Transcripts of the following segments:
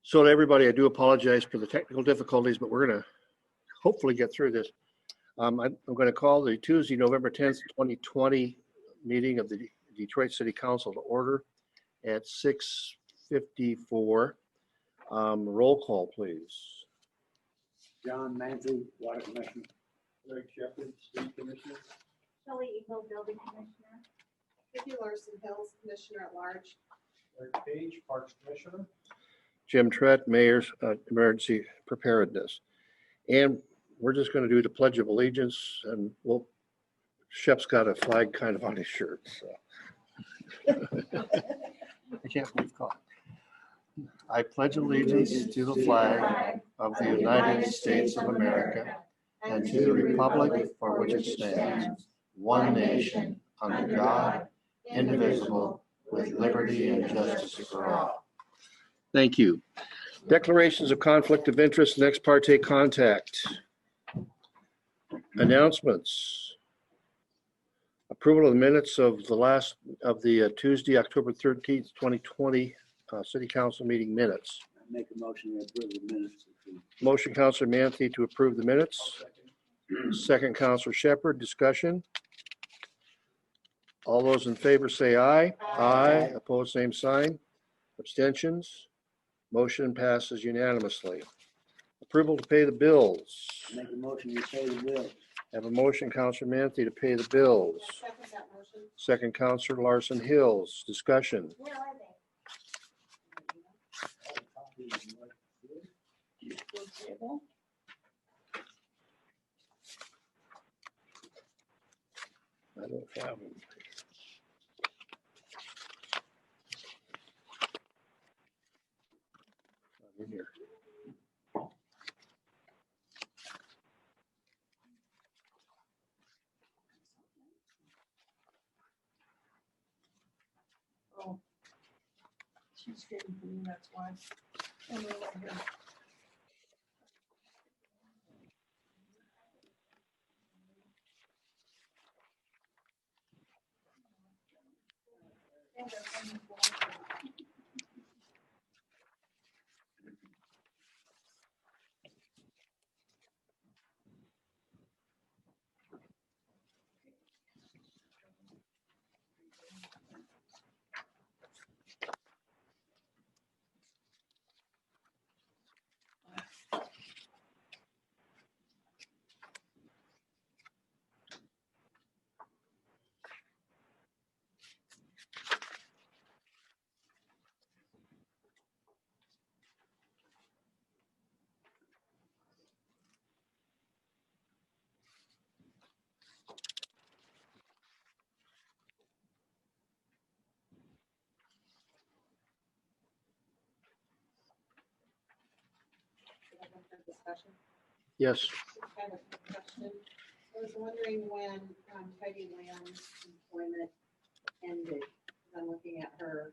So to everybody, I do apologize for the technical difficulties, but we're going to hopefully get through this. I'm going to call the Tuesday, November 10th, 2020 meeting of the Detroit City Council to order at 6:54. Roll call, please. John Manzi, Water Commissioner. Greg Shepherd, Street Commissioner. Shelley Eagle, Building Commissioner. Vicki Larson Hills, Commissioner at Large. Eric Page, Parks Commissioner. Jim Trett, Mayor's Emergency Preparedness. And we're just going to do the Pledge of Allegiance, and Shep's got a flag kind of on his shirt, so. I can't believe caught. I pledge allegiance to the flag of the United States of America and to the republic for which it stands, one nation, under God, indivisible, with liberty and justice for all. Thank you. Declarations of conflict of interest and ex parte contact. Announcements. Approval of the minutes of the Tuesday, October 13th, 2020 City Council meeting minutes. I make a motion to approve the minutes. Motion, Councilor Manthe to approve the minutes. Second, Councilor Shepherd. Discussion. All those in favor say aye. Aye. Opposed, same sign. Abstentions. Motion passes unanimously. Approval to pay the bills. I make a motion to pay the bills. Have a motion, Councilor Manthe, to pay the bills. I second that motion. Second, Councilor Larson Hills. Discussion. Where are they? I don't have them. Not in here. Oh, she's getting for me, that's why. Oh, no, right here. Discussion. Yes. I have a question. I was wondering when Peggy Lamb's employment ended. I'm looking at her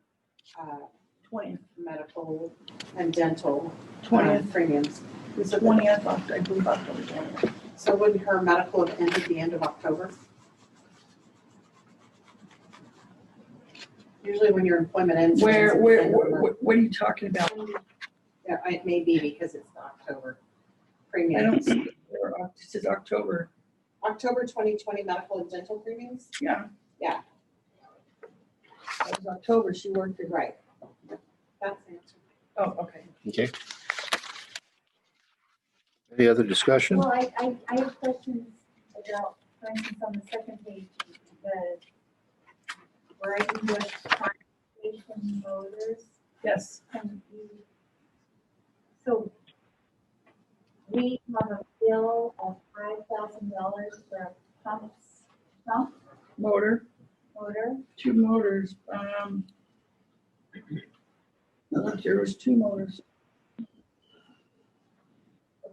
20th, medical and dental 20th, premiums. the 20th, I believe October 20th. So wouldn't her medical have ended at the end of October? Usually when your employment ends. it ends at the end of the month. What are you talking about? Yeah, it may be because it's the October I premium. don't see, it says October, October 2020 medical and dental premiums? yeah. Yeah. That was October, she worked it. Right. That's the answer. Oh, okay. Okay. Any other discussion? Well, I have questions about, for instance, on the second page, where I can just conservation motors. Yes, So we have a bill of $5,000 for a pump motor, motor. 2 motors. There was 2 motors.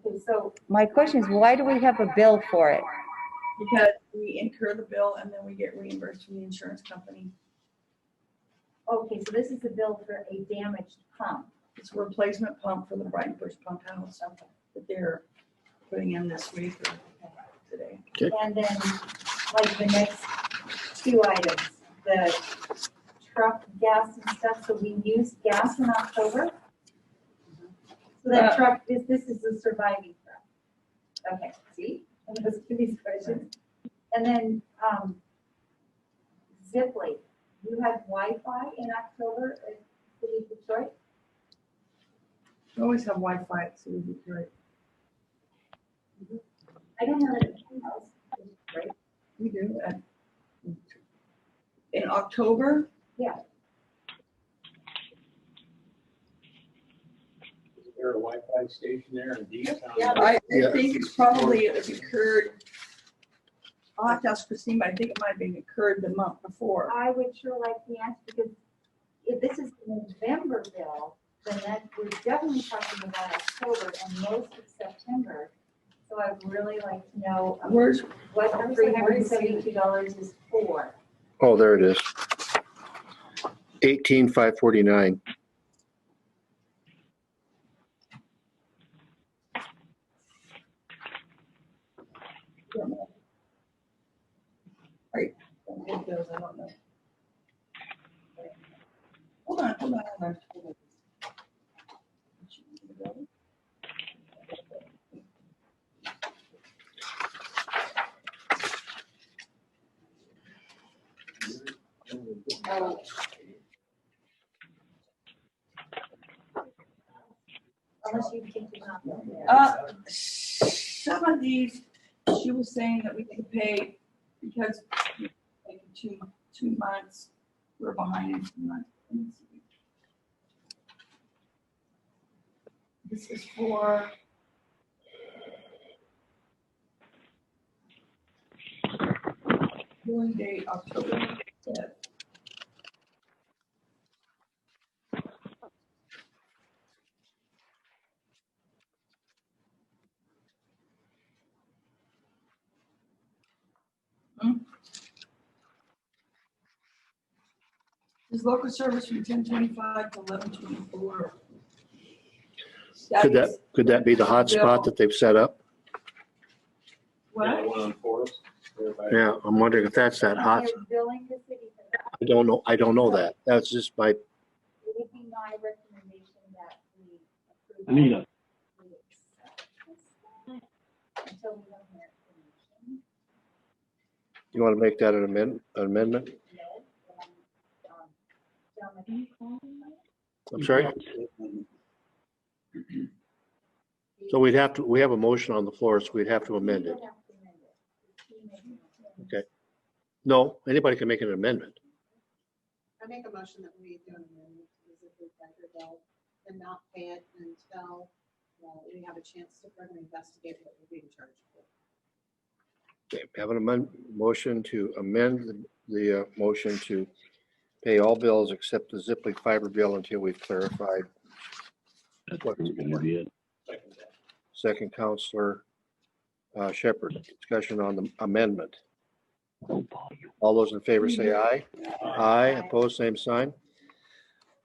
Okay, so My question is, why do we have a bill for it? Because we incur the bill and then we get reimbursed from the insurance company. okay, so this is a bill for a damaged pump. It's a replacement pump for the Brighton Bush Pump House that they're putting in this week or today. And then, like the next 2 items, the truck gas and stuff. So we used gas in October. So that truck, this is the surviving truck. Okay, see, and those are these questions. And then, Ziply, you had Wi-Fi in October at City of Detroit? We always have Wi-Fi at City of Detroit. I don't have it at my house, right? We do. In October, Yeah, Is there a Wi-Fi station there in D-Town? I Yeah. think it's probably it occurred. I'll have to ask Christine, but I think it might have been occurred the month before. I would sure like the answer, because if this is the November bill, then that, we're definitely talking about October and most of September. So I'd really like to know Where's, what the $372 is for. Oh, there it is. 18,549. right, it goes, I don't know. Hold on. Oh, Unless you think you're not there. Some of these, she was saying that we could pay because like 2 months, we're behind in 2 months. Let me see. This is for billing date October 5th. Is local service from 10:25 to 11:24. Could that be the hotspot that they've set up? What? One on Forest. there by- Yeah, I'm wondering if that's that hot. They're billing the city for that. I don't know that. That's just my, It would be my recommendation that we approve. Anita. We accept this until we have more information. you want to make that an amendment? Ned, John McCall. I'm sorry? So we have a motion on the floor, so we'd have to amend it. We have to amend it. He made an amendment. Okay. No, anybody can make an amendment. I make a motion that we do an amendment to the Ziply Fiber bill and not pay it until we have a chance to further investigate what we're being charged for. Okay, have an motion to amend the motion to pay all bills except the Ziply Fiber bill until we've clarified. what it's for. Second, Counselor Shepherd. Discussion on the amendment. All those in favor say aye. Aye, opposed, same sign.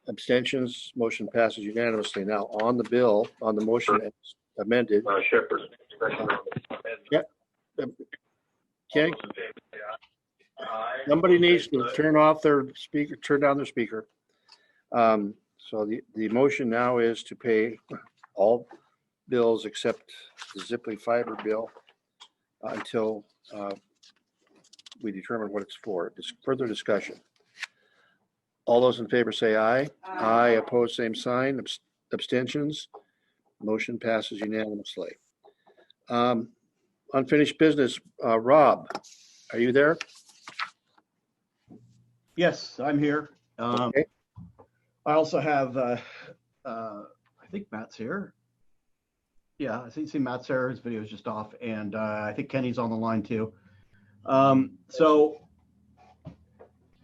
Abstentions, motion passes unanimously. Now, on the bill, on the motion as amended. Shepherd. Okay. Somebody needs to turn off their speaker, turn down their speaker. So the motion now is to pay all bills except the Ziply Fiber bill until we determine what it's for. Further discussion. All those in favor say aye. Aye, opposed, same sign. Abstentions. Motion passes unanimously. Unfinished business. Rob, are you there? Yes, I'm here. Okay. I also have, I think Matt's here. Yeah, I see Matt's here. His video is just off, and I think Kenny's on the line too. So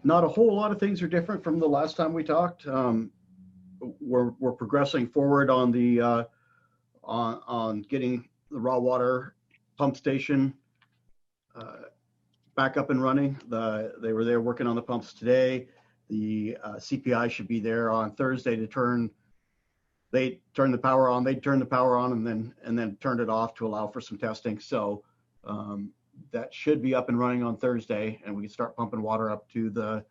not a whole lot of things are different from the last time we talked. We're progressing forward on the on getting the raw water pump station back up and running. They were there working on the pumps today. The CPI should be there on Thursday to turn the power on. They turned the power on and then turned it off to allow for some testing. So that should be up and running on Thursday, and we can start pumping water up to the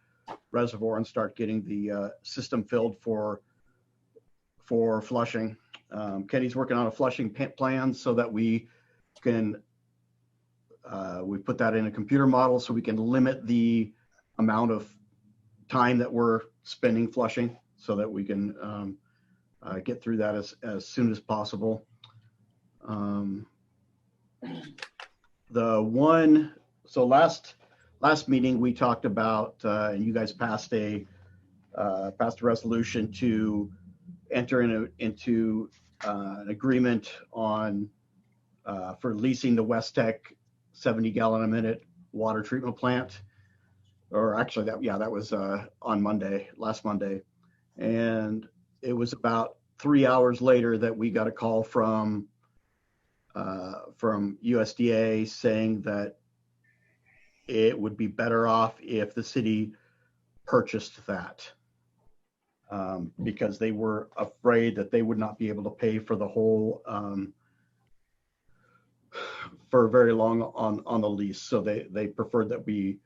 reservoir and start getting the system filled for flushing. Kenny's working on a flushing plan so that we can, we put that in a computer model so we can limit the amount of time that we're spending flushing so that we can get through that as soon as possible. So last meeting we talked about, and you guys passed a resolution to enter into an agreement on for leasing the West Tech 70 gallon a minute water treatment plant. Or actually that was on last Monday. And it was about 3 hours later that we got a call from USDA saying that it would be better off if the city purchased that, because they were afraid that they would not be able to pay for the whole for very long on the lease. So they preferred that we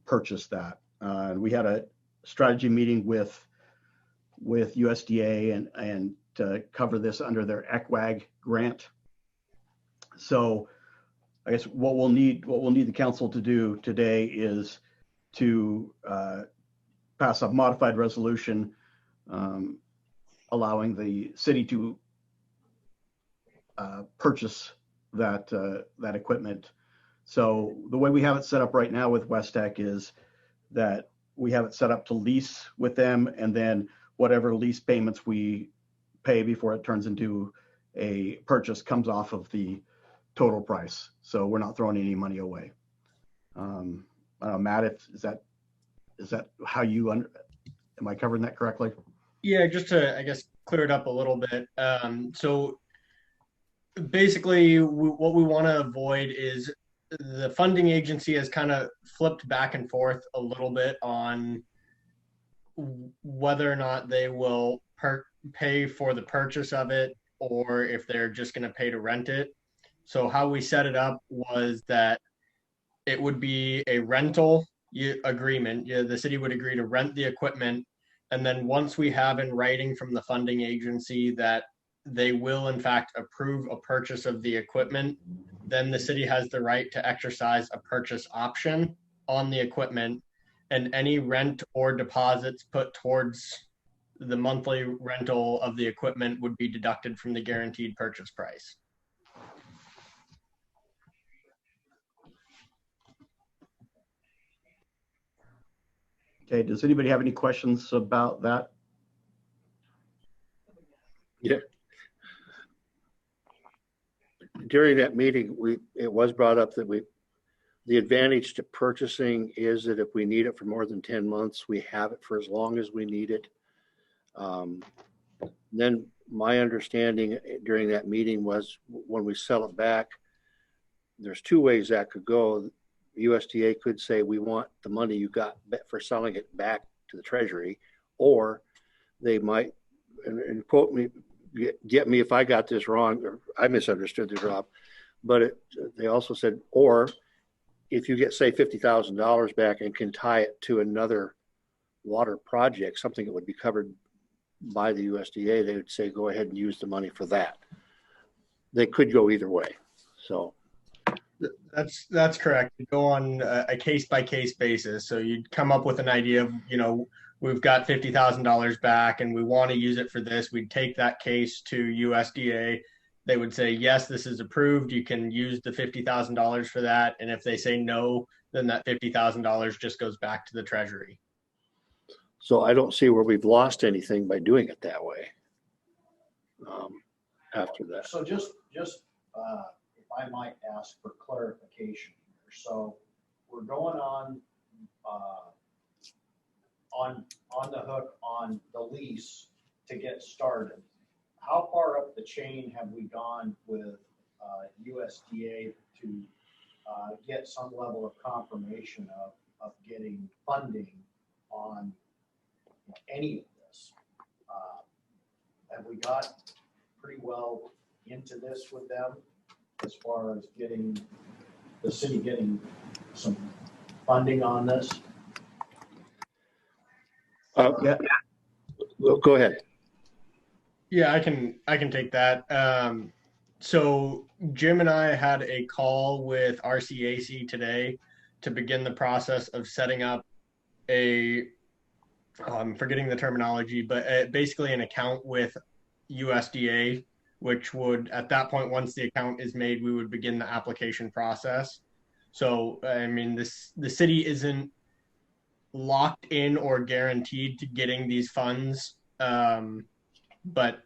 purchase that. And we had a strategy meeting with USDA and to cover this under their ECWAG grant. So I guess what we'll need the council to do today is to pass a modified resolution allowing the city to purchase that equipment. So the way we have it set up right now with West Tech is that we have it set up to lease with them, and then whatever lease payments we pay before it turns into a purchase comes off of the total price. So we're not throwing any money away. Matt, is that how you am I covering that correctly? Yeah, just to, I guess, clear it up a little bit. So basically what we want to avoid is the funding agency has kind of flipped back and forth a little bit on whether or not they will pay for the purchase of it or if they're just going to pay to rent it. So how we set it up was that it would be a rental agreement. The city would agree to rent the equipment. And then once we have in writing from the funding agency that they will in fact approve a purchase of the equipment, then the city has the right to exercise a purchase option on the equipment, and any rent or deposits put towards the monthly rental of the equipment would be deducted from the guaranteed purchase price. Okay, does anybody have any questions about that? Yeah. During that meeting, it was brought up that the advantage to purchasing is that if we need it for more than 10 months, we have it for as long as we need it. Then my understanding during that meeting was when we sell it back, there's two ways that could go. USDA could say, we want the money you got for selling it back to the Treasury, or they might, and quote me, get me if I got this wrong or I misunderstood this, Rob, but they also said, or if you get, say, $50,000 back and can tie it to another water project, something that would be covered by the USDA, they would say, go ahead and use the money for that. They could go either way. So that's correct. You go on a case-by-case basis. So you'd come up with an idea of, we've got $50,000 back and we want to use it for this. We'd take that case to USDA. They would say, yes, this is approved. You can use the $50,000 for that. And if they say no, then that $50,000 just goes back to the Treasury. So I don't see where we've lost anything by doing it that way. After that. So just if I might ask for clarification here. So we're going on the hook on the lease to get started. How far up the chain have we gone with USDA to get some level of confirmation of getting funding on any of this? Have we got pretty well into this with them as far as getting the city getting some funding on this? Yeah. Well, go ahead. Yeah, I can take that. So Jim and I had a call with RCAC today to begin the process of setting up a, I'm forgetting the terminology, but basically an account with USDA, which would, at that point, once the account is made, we would begin the application process. So, I mean, the city isn't locked in or guaranteed to getting these funds, but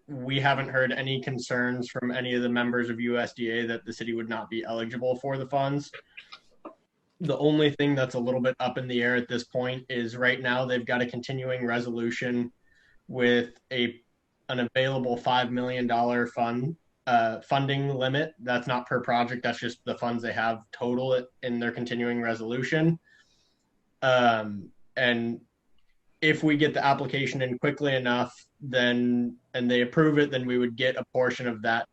we haven't heard any concerns from any of the members of USDA that the city would not be eligible for the funds. The only thing that's a little bit up in the air at this point is right now they've got a continuing resolution with an available $5 million funding limit. That's not per project. That's just the funds they have total in their continuing resolution. And if we get the application in quickly enough, then, and they approve it, then we would get a portion of that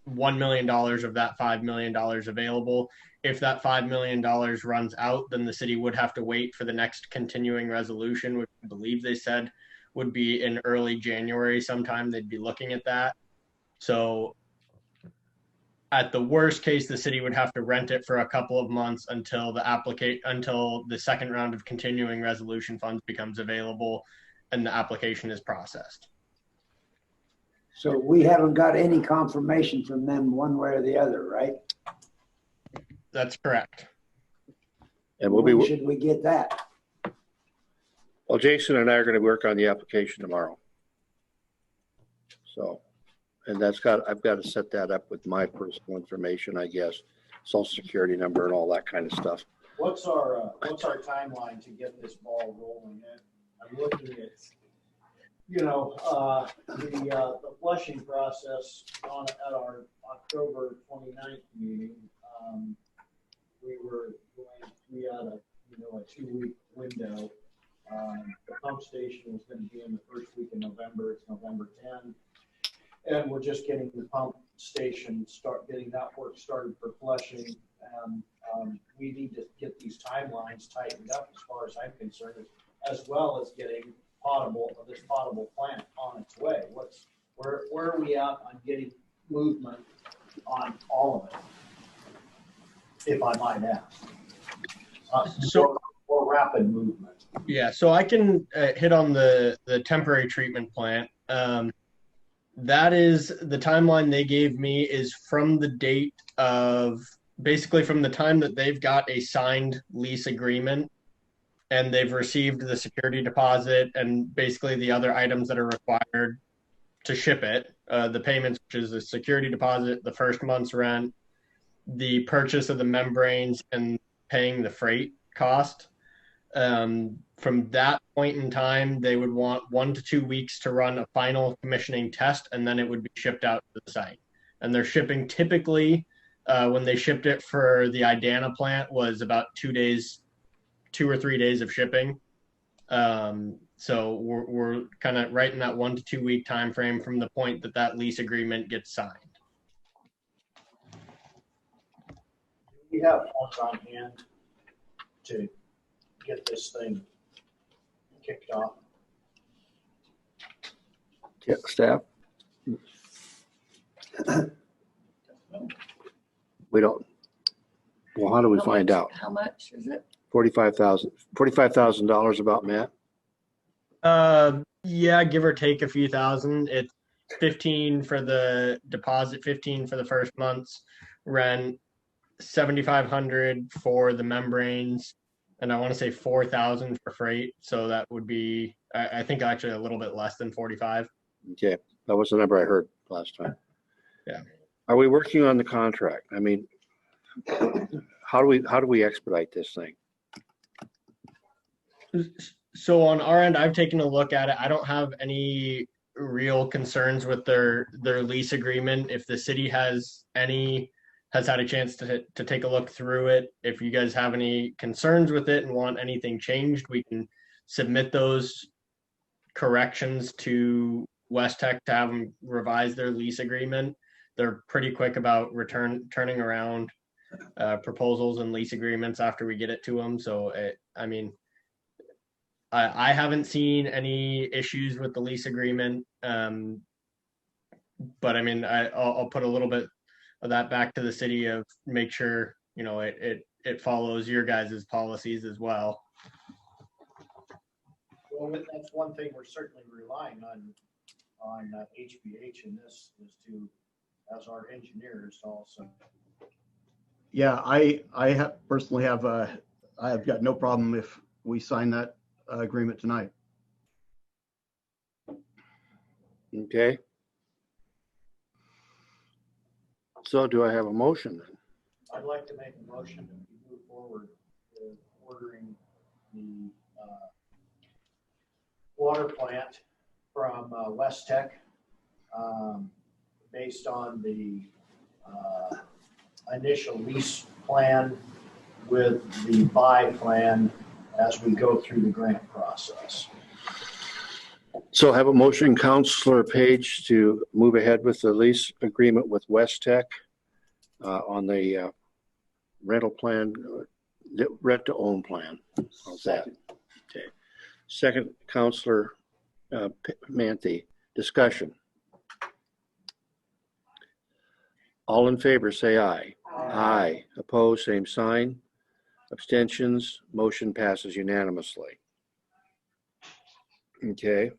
$1 million of that $5 million available. If that $5 million runs out, then the city would have to wait for the next continuing resolution, which I believe they said would be in early January sometime. They'd be looking at that. So at the worst case, the city would have to rent it for a couple of months until the second round of continuing resolution funds becomes available and the application is processed. So we haven't got any confirmation from them one way or the other, right? That's correct. And When should we get that? well, Jason and I are going to work on the application tomorrow. So, and I've got to set that up with my personal information, I guess, social security number and all that kind of stuff. What's our timeline to get this ball rolling? I'm looking at, the flushing process at our October 29th meeting. We were had a 2-week window. The pump station was going to be in the first week of November. It's November 10. And we're just getting the pump station getting that work started for flushing. We need to get these timelines tightened up as far as I'm concerned, as well as getting this potable plant on its way. Where are we at on getting movement on all of it, if I might ask? So or rapid movement. Yeah, so I can hit on the temporary treatment plant. That is the timeline they gave me is from the date of basically from the time that they've got a signed lease agreement and they've received the security deposit and basically the other items that are required to ship it, the payments, which is the security deposit, the first month's rent, the purchase of the membranes, and paying the freight cost. From that point in time, they would want 1 to 2 weeks to run a final commissioning test, and then it would be shipped out to the site. And their shipping typically, when they shipped it for the Idana plant, was about 2 or 3 days of shipping. So we're kind of right in that 1 to 2 week time frame from the point that lease agreement gets signed. We have funds on hand to get this thing kicked off. Yeah, staff? We don't. Well, how do we find out? How much is it? $45,000 about, Matt? Yeah, give or take a few thousand. It's 15 for the deposit, 15 for the first month's rent, 7,500 for the membranes, and I want to say 4,000 for freight. So that would be, I think, actually a little bit less than 45. Okay, that was the number I heard last time. Yeah. Are we working on the contract? I mean, how do we expedite this thing? So on our end, I've taken a look at it. I don't have any real concerns with their lease agreement. If the city has had a chance to take a look through it, if you guys have any concerns with it and want anything changed, we can submit those corrections to West Tech to have them revise their lease agreement. They're pretty quick about turning around proposals and lease agreements after we get it to them. So I haven't seen any issues with the lease agreement. But I mean, I'll put a little bit of that back to the city of make sure, you know, it follows your guys' policies as well. Well, that's one thing we're certainly relying on HBH in this is to, as our engineers also. Yeah, I personally have I have got no problem if we sign that agreement tonight. Okay. So do I have a motion then? I'd like to make a motion that we move forward with ordering the water plant from West Tech based on the initial lease plan with the buy plan as we go through the grant process. So I have a motion, Counselor Page, to move ahead with the lease agreement with West Tech on the rental plan, rent to own plan. How's that? Okay. Second, Counselor Manthe, discussion. All in favor, say aye. Aye. Opposed, same sign. Abstentions, motion passes unanimously. Okay.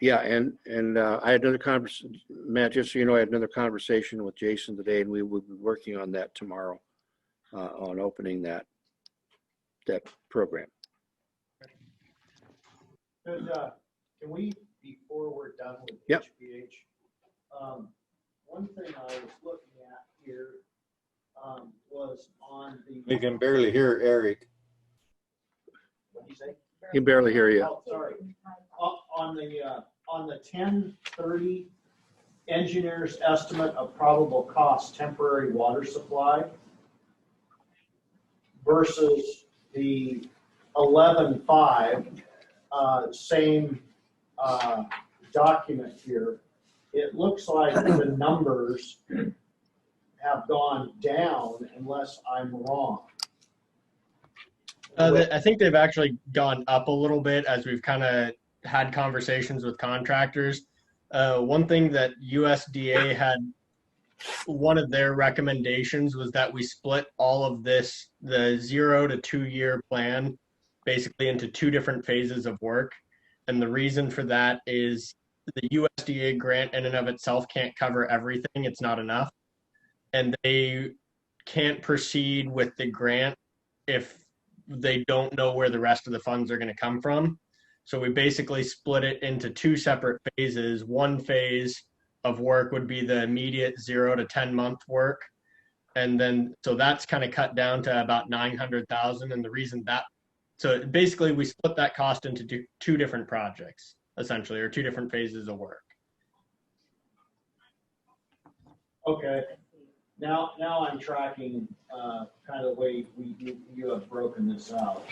Yeah, and I had another conversation, Matt, just so you know, I had another conversation with Jason today, and we will be working on that tomorrow on opening that program. Can we, before we're done with Yep. HBH, one thing I was looking at here was on the. We can barely hear Eric. What did you say? He can barely hear you. Oh, sorry. On the 1030 engineer's estimate of probable cost temporary water supply versus the 11.5 same document here, it looks like the numbers have gone down unless I'm wrong. I think they've actually gone up a little bit as we've kind of had conversations with contractors. One thing that USDA had, one of their recommendations was that we split all of this, the 0 to 2 year plan, basically into 2 different phases of work. And the reason for that is the USDA grant in and of itself can't cover everything. It's not enough. And they can't proceed with the grant if they don't know where the rest of the funds are going to come from. So we basically split it into 2 separate phases. One phase of work would be the immediate 0 to 10 month work. And then, so that's kind of cut down to about 900,000. And the reason that, so basically we split that cost into 2 different projects, essentially, or 2 different phases of work. Okay. Now I'm tracking kind of the way you have broken this out.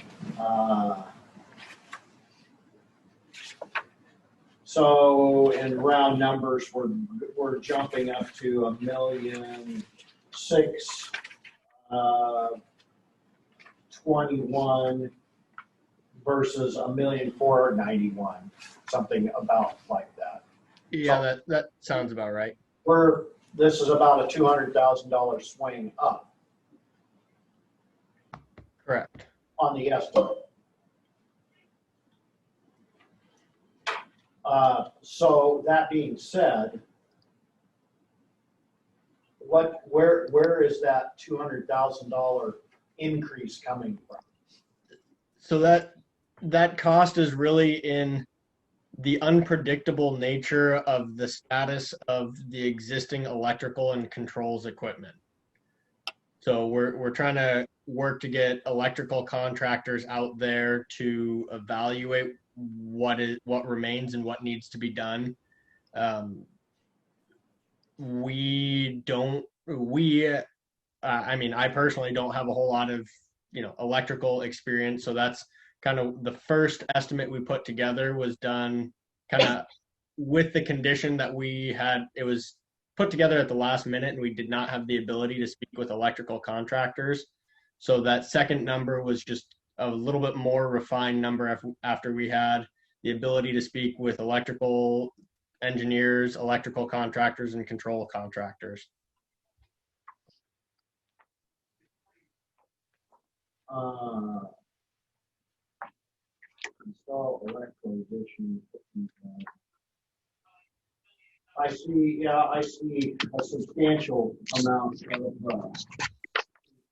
So in round numbers, we're jumping up to 1,600,000 21 versus 1,491,000, something about like that. Yeah, that sounds about right. This is about a $200,000 swing up Correct. on the estimate. So that being said, where is that $200,000 increase coming from? So that cost is really in the unpredictable nature of the status of the existing electrical and controls equipment. So we're trying to work to get electrical contractors out there to evaluate what remains and what needs to be done. I mean, I personally don't have a whole lot of, electrical experience. So that's kind of the first estimate we put together was done kind of with the condition that we had. It was put together at the last minute and we did not have the ability to speak with electrical contractors. So that second number was just a little bit more refined number after we had the ability to speak with electrical engineers, electrical contractors, and control contractors. Install electrical addition. I see a substantial amount of,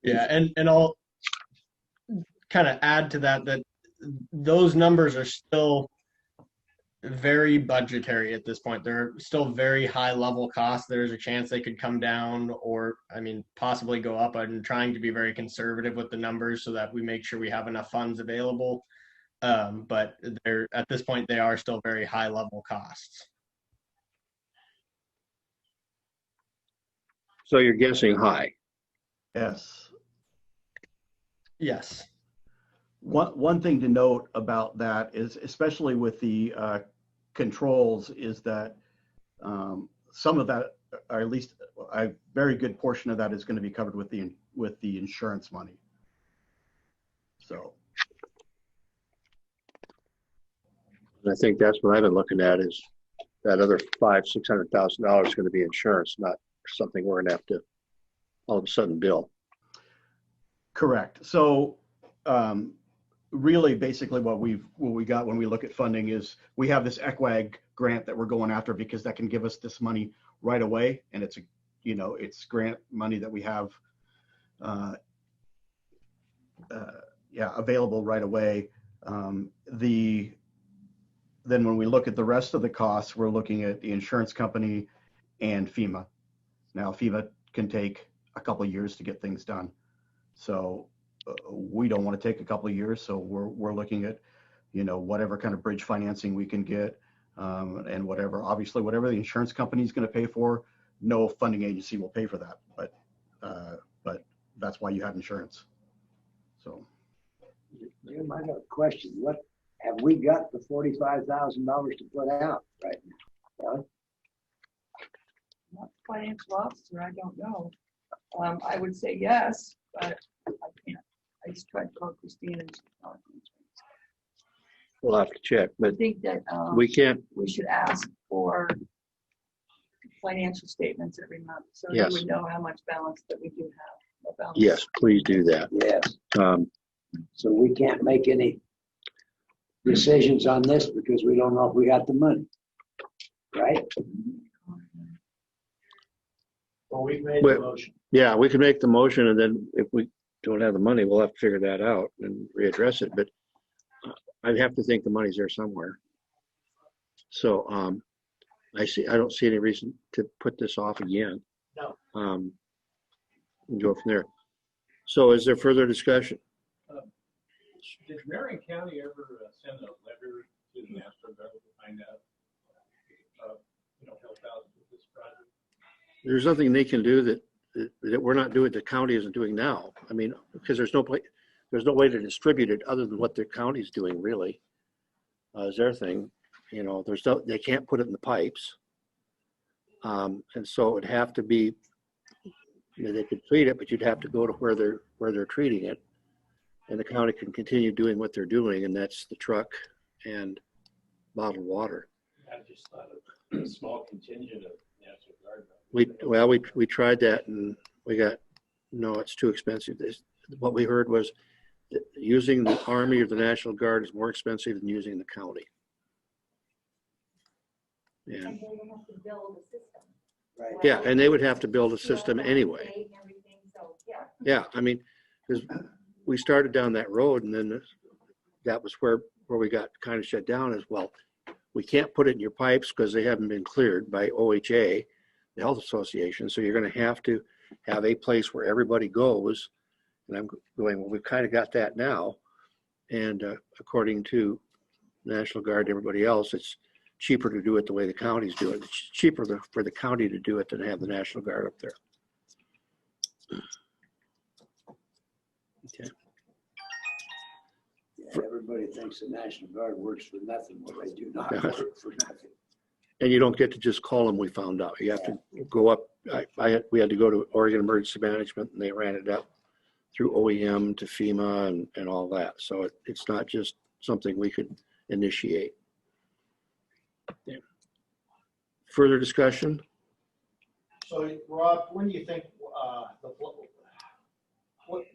Yeah, and I'll kind of add to that those numbers are still very budgetary at this point. They're still very high level costs. There's a chance they could come down or, I mean, possibly go up. I'm trying to be very conservative with the numbers so that we make sure we have enough funds available. But they're, at this point, they are still very high level costs. So you're guessing high. Yes. Yes. One thing to note about that is, especially with the controls, is that some of that, or at least a very good portion of that, is going to be covered with the insurance money. So I think that's what I've been looking at, is that other $500,000-600,000 is going to be insurance, not something we're going to have to all of a sudden bill. correct. So really, basically, what we got when we look at funding is we have this ECWAG grant that we're going after because that can give us this money right away, and it's it's grant money that we have available right away. Then when we look at the rest of the costs, we're looking at the insurance company and FEMA. Now, FEMA can take a couple of years to get things done, so we don't want to take a couple of years. So we're looking at whatever kind of bridge financing we can get, and whatever the insurance company is going to pay for. No funding agency will pay for that, but that's why you have insurance. So, Jim, I got a question. What have we got the $45,000 to put out right now? Not financial officer, I don't know. I would say yes, but I can't. I just tried to call Christine and she's not answering. We'll have to check, I but think that we can't. we should ask for financial statements every month, so Yes. you would know how much balance that we do have. What balance. Yes, please do that. Yes. Um, So we can't make any decisions on this because we don't know if we got the money, right? well, we've made Wait. the motion. Yeah, we can make the motion, and then if we don't have the money, we'll have to figure that out and readdress it. But I have to think the money's there somewhere. So I don't see any reason to put this off again. No. And go from there. So is there further discussion? Did Marion County ever send a letter to the National Guard to find out, help out with this project? There's nothing they can do that we're not doing, the county isn't doing now. I mean, because there's no way to distribute it other than what the county's doing, really. Is their thing. They can't put it in the pipes. And so it would have to be, they could treat it, but you'd have to go to where they're treating it. And the county can continue doing what they're doing, and that's the truck and bottled water. I just thought of a small contingent of National Guard. We tried that, and we got, no, it's too expensive. What we heard was that using the Army or the National Guard is more expensive than using the county. Yeah. And they would have to build a system. Right. Yeah, and they would have to build a system anyway. And everything, so, yeah. Yeah, I mean, because we started down that road, and then that was where we got kind of shut down as well. We can't put it in your pipes because they haven't been cleared by OHA, the Health Association. So you're going to have a place where everybody goes. And I'm going, well, we've kind of got that now. And according to National Guard and everybody else, it's cheaper to do it the way the counties do it. It's cheaper for the county to do it than to have the National Guard up there. Okay. Yeah, everybody thinks the National Guard works for nothing. Well, they do not work for nothing. And you don't get to just call them, we found out. You have to go up. We had to go to Oregon Emergency Management, and they ran it up through OEM to FEMA and all that. So it's not just something we could initiate. Yeah. Further discussion? So Rob, when do you think,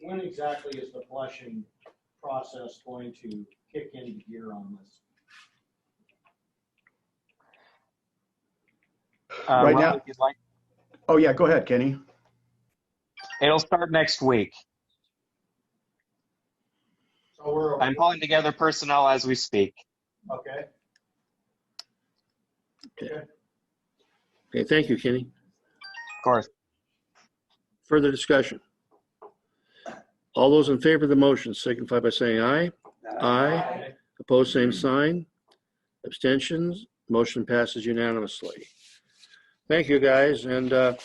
when exactly is the flushing process going to kick into gear on this? Right Rob, now- if you'd like, Oh, yeah, go ahead, Kenny. it'll start next week. So we're, I'm pulling together personnel as we speak. okay. Okay, thank you, Kenny. Of course. Further discussion? All those in favor of the motion signify by saying aye. Aye. Opposed, same sign. Abstentions? Motion passes unanimously. Thank you, guys. And like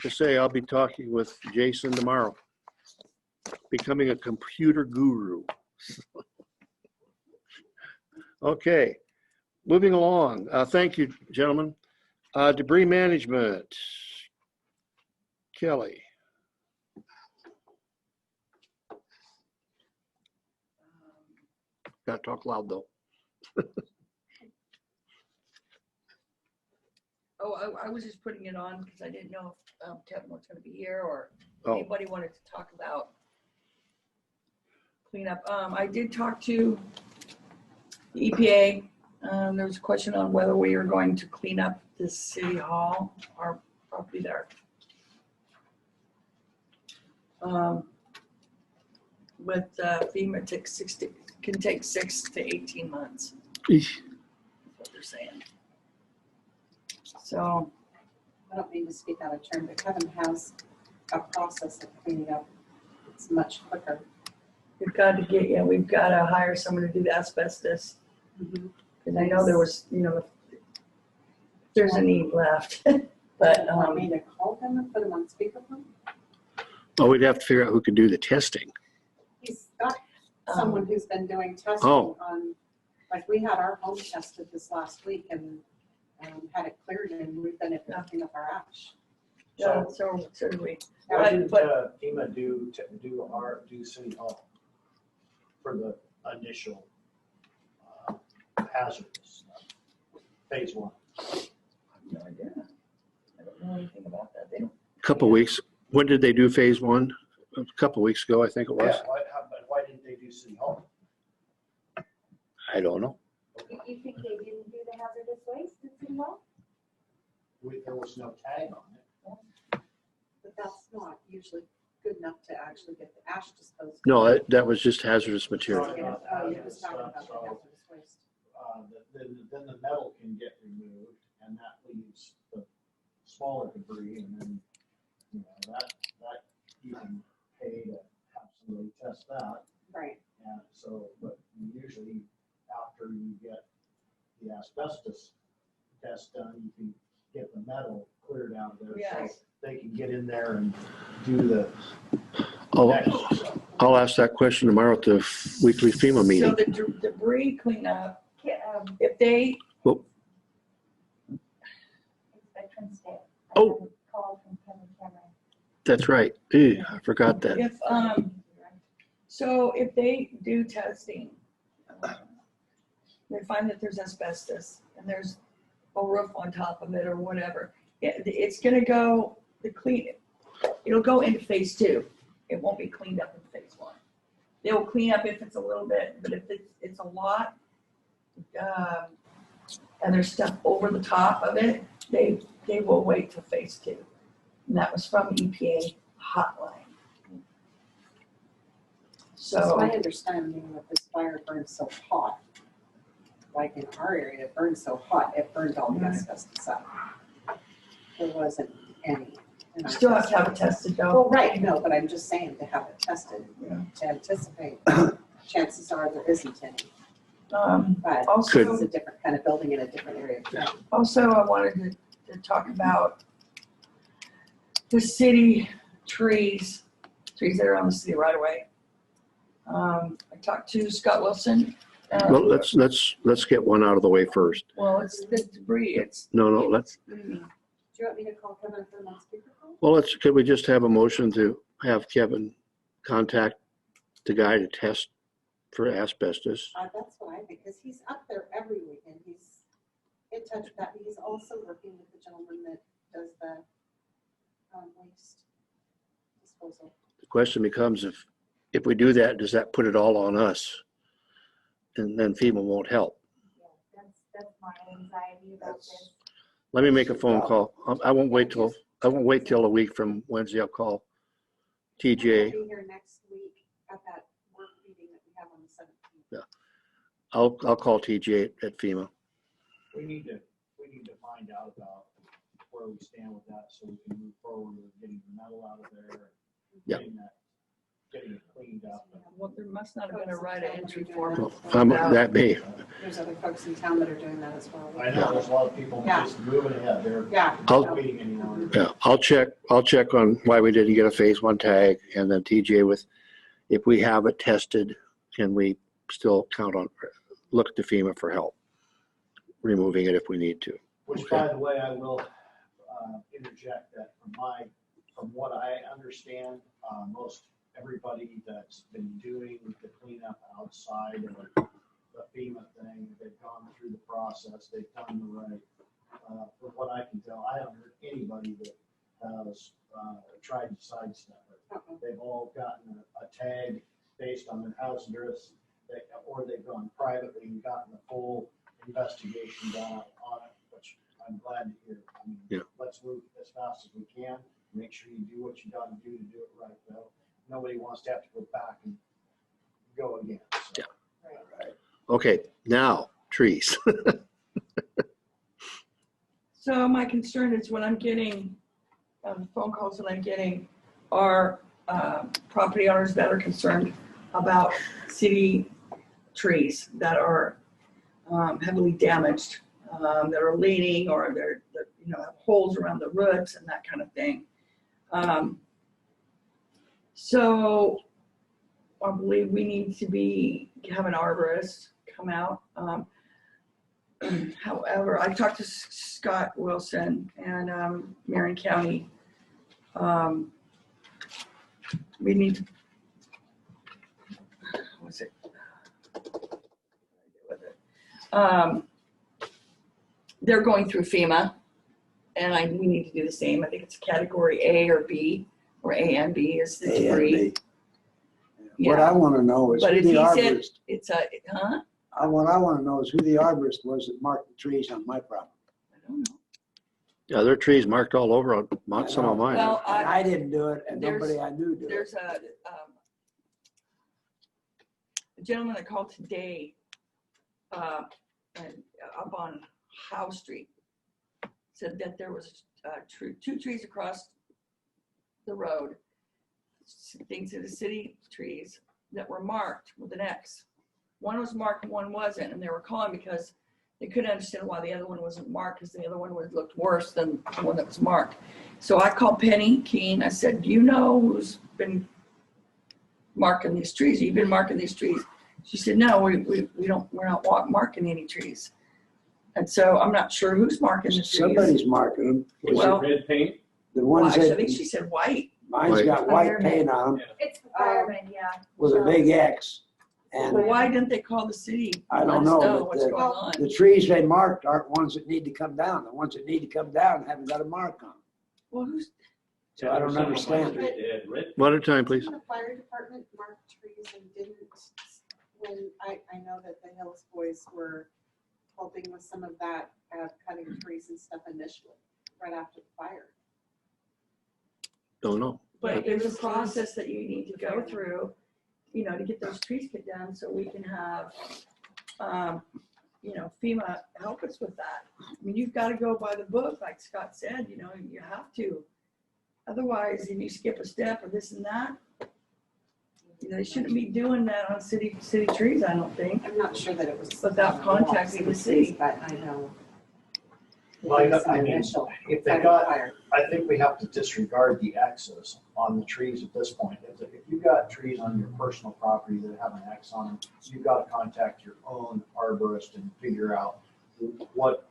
I say, I'll be talking with Jason tomorrow. Becoming a computer guru. Okay, moving along. Thank you, gentlemen. Debris management. Kelly. Gotta talk loud though. Oh, I was just putting it on because I didn't know if Kevin was gonna be here or Oh, anybody wanted to talk about cleanup. I did talk to the EPA. There was a question on whether we are going to clean up the city hall, our property there. With FEMA, can take 6 to 18 months. eesh. That's what they're saying. So, I don't mean to speak out of turn, but Kevin has a process of cleaning up. It's much quicker. we've got to hire someone to do the asbestos. Because I know there was, if there's any left, but, Want me to call him and put him on speakerphone? Oh, we'd have to figure out who could do the testing. He's got someone who's been doing testing Oh. on, like, we had our home tested this last week and had it cleared, and we've been picking up our ash. yeah, so do we. What did But- FEMA do City Hall for the initial hazardous phase 1? I have no idea. I don't know anything about that. They don't. Couple weeks. When did they do phase 1? A couple weeks ago, I think it was. Yeah, but why didn't they do City Hall? I don't know. You think they didn't do the hazardous waste at City Hall? There was no tag on it. But that's not usually good enough to actually get the ash disposed. of. No, that was just hazardous material. Oh, you was talking about the hazardous waste. Then the metal can get removed, and that leaves the smaller debris, and then, that you can pay to have somebody test that. Right. And so, but usually after you get the asbestos test done, you can get the metal cleared out of there. So Yes. they can get in there and do the I'll, extra stuff. I'll ask that question tomorrow at the weekly FEMA So meeting. the debris cleanup, Um, if they, it's Veterans Day. Oh. I have a call from Kevin Cameron. That's right. Ew, I forgot that. so if they do testing, they find that there's asbestos and there's a roof on top of it or whatever, it's gonna go, it'll go into phase 2. It won't be cleaned up in phase 1. They'll clean up if it's a little bit, but if it's a lot, and there's stuff over the top of it, they will wait till phase 2. And that was from EPA hotline. So my So, understanding that this fire burns so hot, like in our area, it burns so hot, it burned all the Right. asbestos up. There wasn't any. in our still have to have it testing. tested though. Well, right, no, but I'm just saying to have it tested, Yeah. to anticipate, chances are there isn't any. But Also, it's a different kind of building in a different area of town. I wanted to talk about the city trees that are on the city right away. I talked to Scott Wilson. Well, let's get one out of the way first. Well, it's the debris, No, let's, Do you want me to call Kevin and put him on speakerphone? well, could we just have a motion to have Kevin contact the guy to test for asbestos. That's why, because he's up there every weekend. He's in touch with that. He's also working with the gentleman that does the waste disposal. The question becomes if we do that, does that put it all on us? And then FEMA won't help. Yeah, that's my anxiety about this. Let me make a phone call. I won't wait till a week from Wednesday. I'll call He'll TJ. be here next week at that work meeting that we have on the 17th. I'll call TJ at FEMA. We need to find out about where we stand with that so we can move forward with getting the metal out of there. Yeah. Getting it cleaned up. Well, there must not have been a right of entry form. That may. There's other folks in town that are doing that as well. I know there's a lot of people Yeah. just moving ahead. They're Yeah. not waiting anymore. Yeah, I'll check on why we didn't get a phase 1 tag, and then TJ with, if we have it tested, can we still look to FEMA for help, removing it if we need to. Which, Okay. by the way, I will interject that from what I understand, most everybody that's been doing the cleanup outside of the FEMA thing, they've gone through the process, they've done the right. From what I can tell, I haven't heard anybody that has tried to sidestep it. They've all gotten a tag based on their house address, or they've gone privately and gotten a full investigation done on it, which I'm glad to hear. I mean, Yeah. Let's move as fast as we can. Make sure you do what you got to do it right, though. Nobody wants to have to go back and go again. So. Yeah. Okay, now, trees. So my concern is when I'm getting, phone calls that I'm getting are property owners that are concerned about city trees that are heavily damaged, that are leaning or they're have holes around the roots and that kind of thing. So I believe we need to have an arborist come out. However, I talked to Scott Wilson and Marion County. We need to, what's it? They're going through FEMA, and we need to do the same. I think it's category A or B, or A and B is the debris. What I want to know is But who if the he said arborist, it's huh? what I want to know is who the arborist was that marked the trees on my property. I don't know. Yeah, there are trees marked all over on some of mine. Well, And I didn't do it, and there's- nobody I knew did it. There's a gentleman that called today up on Howe Street, said that there was two trees across the road, things of the city trees that were marked with an X. One was marked and one wasn't, and they were calling because they couldn't understand why the other one wasn't marked, because the other one looked worse than the one that was marked. So I called Penny Keene. I said, do you know who's been marking these trees? Have you been marking these trees? She said, no, we're not marking any trees. And so I'm not sure who's marking the trees. Somebody's marking them. Was Well- it red paint? The ones I that, think she said white. mine's got white paint on them It's the fireman, yeah. with a big X. Well, And why didn't they call the city? I and don't let us know, but what's going on. the trees they marked aren't ones that need to come down. The ones that need to come down haven't got a mark on them. Well, who's, So I don't understand it. It. Red. One at a time, please. The fire department marked trees and didn't, when I know that the Hills Boys were helping with some of that, cutting trees and stuff initially, right after the fire. Don't know. but there's a process that you need to go through, to get those trees cut down so we can have, FEMA help us with that. I mean, you've got to go by the book, like Scott said, you have to. Otherwise, if you skip a step or this and that, they shouldn't be doing that on city trees, I don't think. I'm not sure that it was. Without contacting the city. But I know. Well, I mean, if they got, I think we have to disregard the X's on the trees at this point. If you've got trees on your personal property that have an X on them, you've got to contact your own arborist and figure out what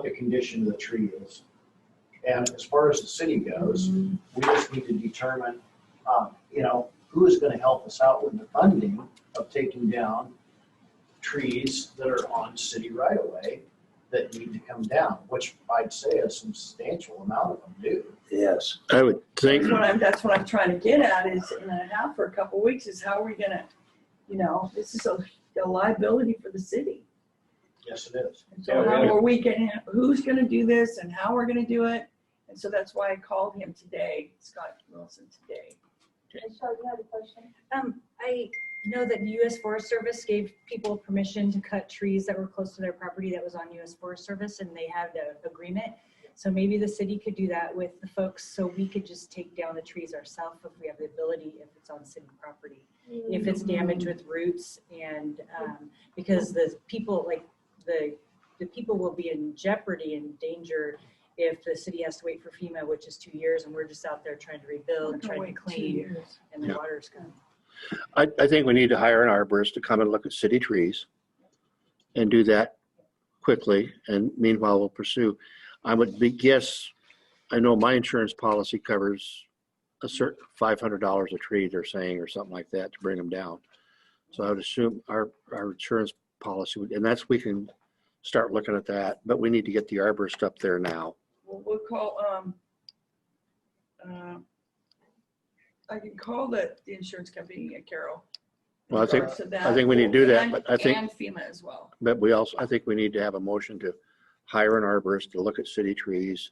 the condition of the tree is. And as far as the city goes, we just need to determine who is gonna help us out with the funding of taking down trees that are on city right of way that need to come down, which I'd say a substantial amount of them do. Yes. I would think, That's what I'm trying to get at is, and I have for a couple of weeks, is how are we gonna, this is a liability for the city. Yes, it is. And so how are we gonna, who's gonna do this and how we're gonna do it? And so that's why I called him today, Scott Wilson today. Michelle, you had a question? I know that the U.S. Forest Service gave people permission to cut trees that were close to their property that was on U.S. Forest Service, and they had an agreement. So maybe the city could do that with the folks, so we could just take down the trees ourselves if we have the ability, if it's on city property. If it's damaged with roots, and because the people, like the people will be in jeopardy and danger if the city has to wait for FEMA, which is 2 years, and we're just out there trying to rebuild, trying to clean, and the water's coming. I think we need to hire an arborist to come and look at city trees and do that quickly. And meanwhile, we'll pursue. I would guess, I know my insurance policy covers a certain $500 a tree, they're saying, or something like that to bring them down. So I would assume our insurance policy would, and we can start looking at that, but we need to get the arborist up there now. Well, we'll call, I can call the insurance company, Carol. Well, I think we need to do that, but I think. And FEMA as well. But I think we need to have a motion to hire an arborist to look at city trees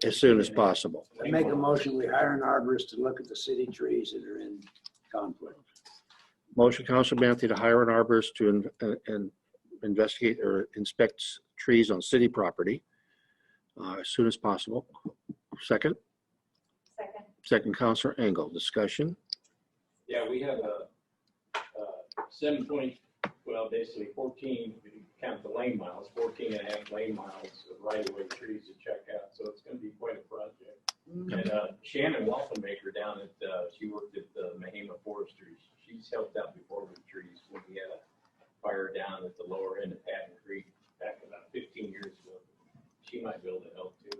as soon as possible. I make a motion, we hire an arborist to look at the city trees that are in conflict. Motion, Councilor Banthy, to hire an arborist to investigate or inspect trees on city property as soon as possible. Second? Second. Second, Councilor Engel. Discussion? Yeah, we have a 720, well, basically 14, if you count the lane miles, 14 and a half lane miles of right-of-way trees to check out. So it's going to be quite a project. And Shannon Walkenmaker down at, she worked at the Mahama Forestry. She's helped out before with trees when we had a fire down at the lower end of Patton Creek back about 15 years ago. She might be able to help too.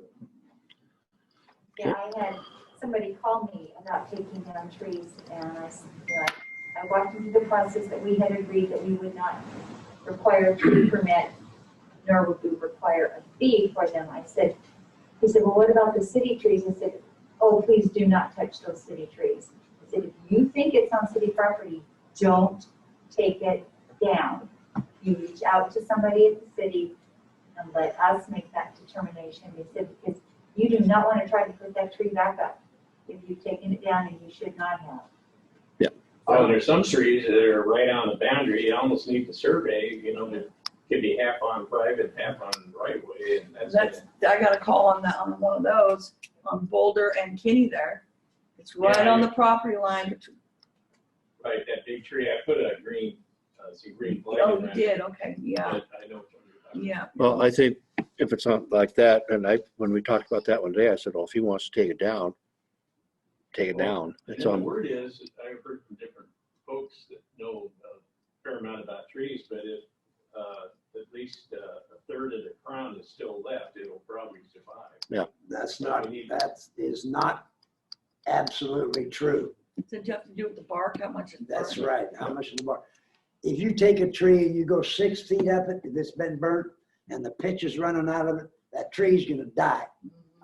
Yeah, I had somebody call me about taking down trees, and I walked into the process that we had agreed that we would not require a tree permit, nor would we require a fee for them. He said, well, what about the city trees? I said, oh, please do not touch those city trees. I said, if you think it's on city property, don't take it down. You reach out to somebody at the city and let us make that determination. He said, because you do not want to try to put that tree back up if you've taken it down, and you should not have. Well, there's some trees that are right on the boundary. You almost need the survey, that could be half on private, half on right of way. And I got a call on one of those on Boulder and Kinney there. It's right on the property line. Right, that big tree. I put a green blade. Oh, you did? Okay, yeah. I know what you're talking about. Yeah. Well, I think if it's not like that, and when we talked about that one day, I said, well, if he wants to take it down, take it down. It's And on. the word is, I've heard from different folks that know a fair amount about trees, but if at least a third of the crown is still left, it'll probably survive. Yeah. That is not absolutely true. Does it have to do with the bark? How much is the That's bark? right. How much is the bark? If you take a tree and you go 6 feet up it, if it's been burnt and the pitch is running out of it, that tree's gonna die.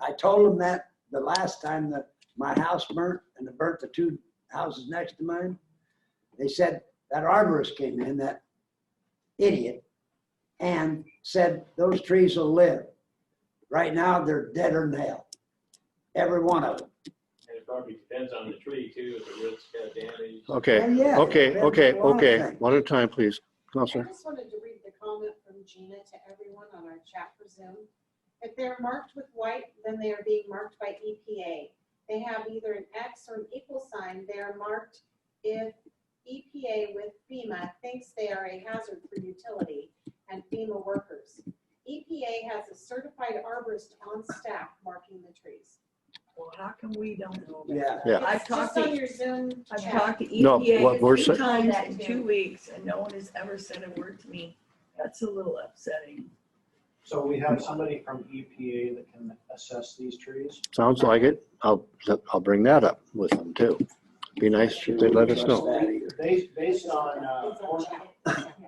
I told them that the last time that my house burnt and it burnt the 2 houses next to mine. They said that arborist came in, that idiot, and said those trees will live. Right now, they're deader than hell. Every one of them. And it probably depends on the tree too, if the roots got damaged. Okay, Yeah, yeah, okay, depends okay, on a lot of okay. things. One at a time, please. I Counselor. just wanted to read the comment from Gina to everyone on our chat for Zoom. If they're marked with white, then they are being marked by EPA. They have either an X or an equal sign. They are marked if EPA with FEMA thinks they are a hazard for utility and FEMA workers. EPA has a certified arborist on staff marking the trees. Well, how come we don't know Yeah. that? Yeah. I've It's talked just on to, your Zoom I've chat. talked to No, EPA what we're 3 saying- times That in too. 2 weeks, and no one has ever said a word to me. That's a little upsetting. So we have somebody from EPA that can assess these trees? Sounds like it. I'll bring that up with them too. Be nice if they let us know. Based on,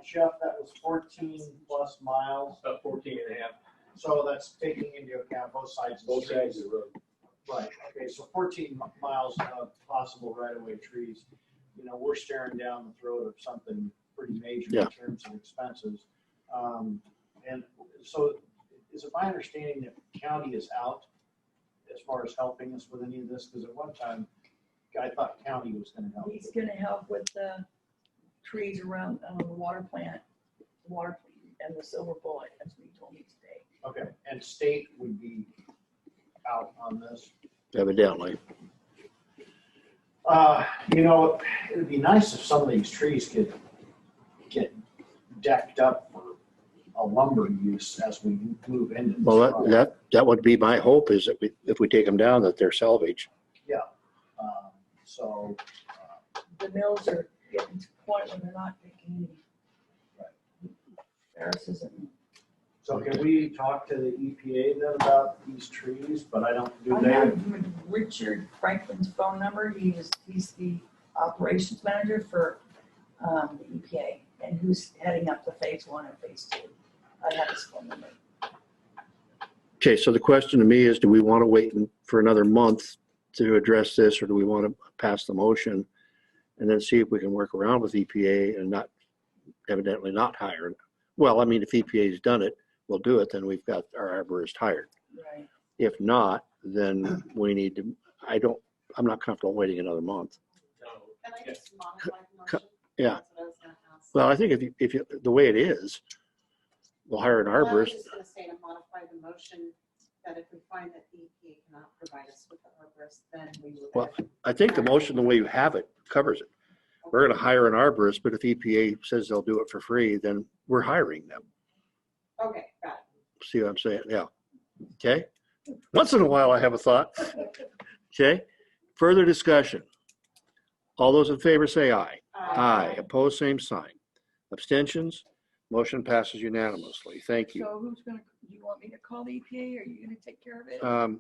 Chef, that was 14 plus miles. About 14 and a half, So that's taking into account both sides of the both sides street. of the road. Right, okay, so 14 miles of possible right-of-way trees. You know, we're staring down the throat of something pretty major Yeah. in terms of expenses. And so is it my understanding that county is out as far as helping us with any of this? Because at one time, I thought county was gonna help. He's gonna help with the trees around the water plant, and the silver bullet, that's what he told me today. Okay, and state would be out on this? Evidently. You know, it'd be nice if some of these trees could get decked up for a lumber use as we move into this. Well, project. that would be my hope is that if we take them down, that they're salvage. Yeah, so, The mills are getting to the point where they're not making any. Ferris isn't. so can we talk to the EPA then about these trees, but I don't, do I they? have Richard Franklin's phone number, he's the operations manager for the EPA, and who's heading up the phase 1 and phase 2. I have his phone number. Okay, so the question to me is, do we want to wait for another month to address this, or do we want to pass the motion and then see if we can work around with EPA and not, evidently not hire? Well, I mean, if EPA's done it, we'll do it, then we've got our arborist hired. Right. If not, then we need to, I'm not comfortable waiting another month. Can I just modify the Co- motion? yeah. That's what I was gonna ask. Well, I think if you, the way it is, we'll hire an Well, I was arborist. just gonna say to modify the motion, that if we find that the EPA cannot provide us with the arborist, then we will. Well, I think the motion, the way you have it, covers it. We're gonna hire an arborist, but if EPA says they'll do it for free, then we're hiring them. Okay, got it. See what I'm saying? Yeah. Okay. Once in a while, I have a thought. Okay. Further discussion. All those in favor say aye. Aye. Opposed, same sign. Abstentions? Motion passes unanimously. Thank you. So who's gonna, do you want me to call the EPA, or are you gonna take care of it?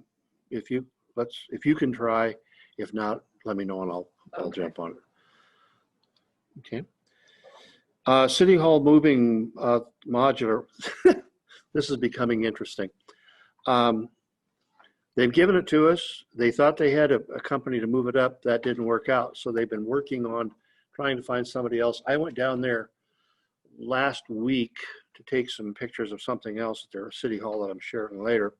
If you can try, if not, let me know and I'll Okay. jump on it. Okay. City Hall moving modular. This is becoming interesting. They've given it to us. They thought they had a company to move it up. That didn't work out. So they've been working on trying to find somebody else. I went down there last week to take some pictures of something else at their City Hall that I'm sharing later.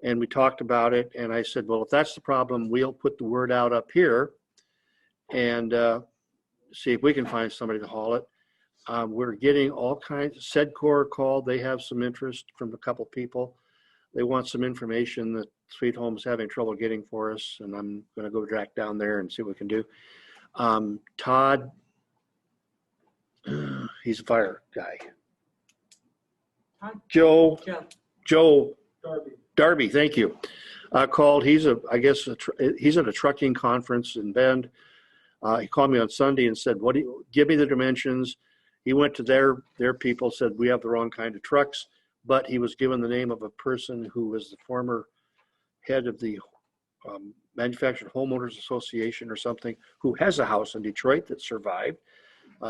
And we talked about it. And I said, well, if that's the problem, we'll put the word out up here and see if we can find somebody to haul it. We're getting all kinds. Sedcor called. They have some interest from a couple people. They want some information that Sweet Home's having trouble getting for us, and I'm going to go track down there and see what we can do. Todd, he's a fire guy. Todd? Joe Darby. Darby, thank you. Called. He's he's at a trucking conference in Bend. He called me on Sunday and said, give me the dimensions. He went to their people, said, we have the wrong kind of trucks, but he was given the name of a person who was the former head of the Manufactured Homeowners Association or something, who has a house in Detroit that survived.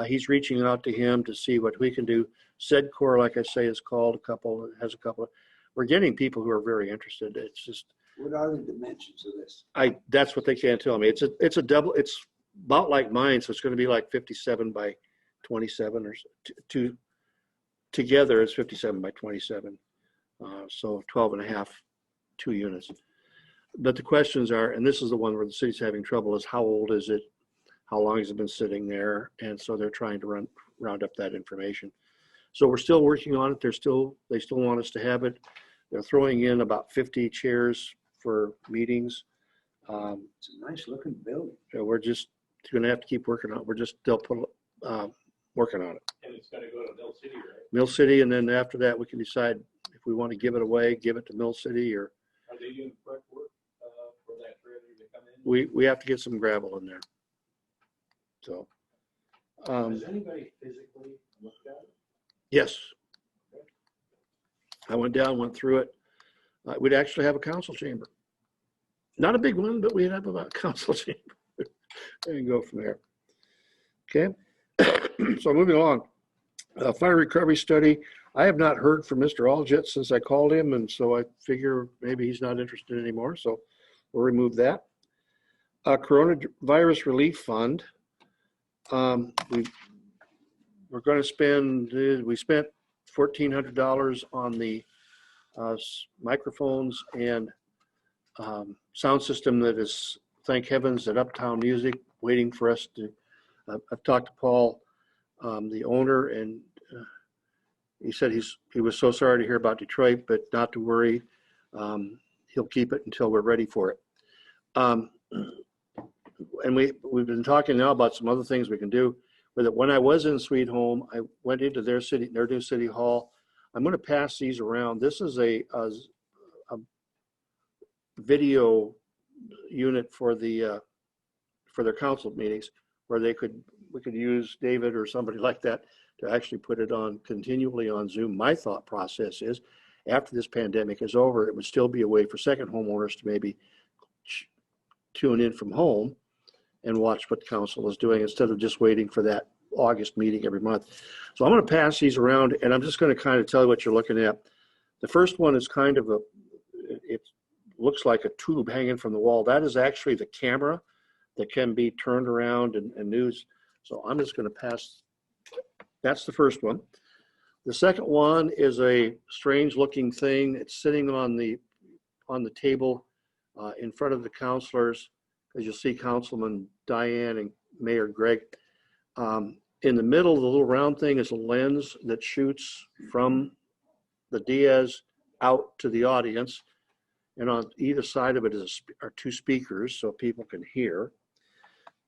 He's reaching out to him to see what we can do. Sedcor, like I say, has called has a couple. We're getting people who are very interested. It's just. What are the dimensions of this? That's what they can't tell me. It's a double, it's about like mine. So it's going to be like 57 by 27 or two together is 57 by 27. So 12 and a half, 2 units. But the questions are, and this is the one where the city's having trouble, is how old is it? How long has it been sitting there? And so they're trying to round up that information. So we're still working on it. They still want us to have it. They're throwing in about 50 chairs for meetings. It's a nice looking building. So we're just going to have to keep working on it. They'll put working on it. And it's gonna go to Mill City, right? Mill City, and then after that, we can decide if we want to give it away, give it to Mill City, or Are they doing prep work for that trailer to come in? we have to get some gravel in there. So, Has anybody physically looked at it? yes. I went down, went through it. We'd actually have a council chamber. Not a big one, but we'd have a council chamber. And go from there. Okay. So moving along. Fire recovery study. I have not heard from Mr. Aljet since I called him, and so I figure maybe he's not interested anymore. So we'll remove that. Coronavirus relief fund. We're going to spend. We spent $1,400 on the microphones and sound system that is, thank heavens, at Uptown Music, waiting for us to. I've talked to Paul, the owner, and he said he was so sorry to hear about Detroit, but not to worry. He'll keep it until we're ready for it. And we've been talking now about some other things we can do with it. When I was in Sweet Home, I went into their new city hall. I'm going to pass these around. This is a video unit for their council meetings, where we could use David or somebody like that to actually put it on continually on Zoom. My thought process is, after this pandemic is over, it would still be a way for second homeowners to maybe tune in from home and watch what council is doing instead of just waiting for that August meeting every month. So I'm going to pass these around, and I'm just going to kind of tell you what you're looking at. The first one is kind of it looks like a tube hanging from the wall. That is actually the camera that can be turned around and news. So I'm just going to pass. That's the first one. The second one is a strange looking thing. It's sitting on the table in front of the councilors, as you'll see Councilman Diane and Mayor Greg. In the middle of the little round thing is a lens that shoots from the Diaz out to the audience. And on either side of it are two speakers so people can hear.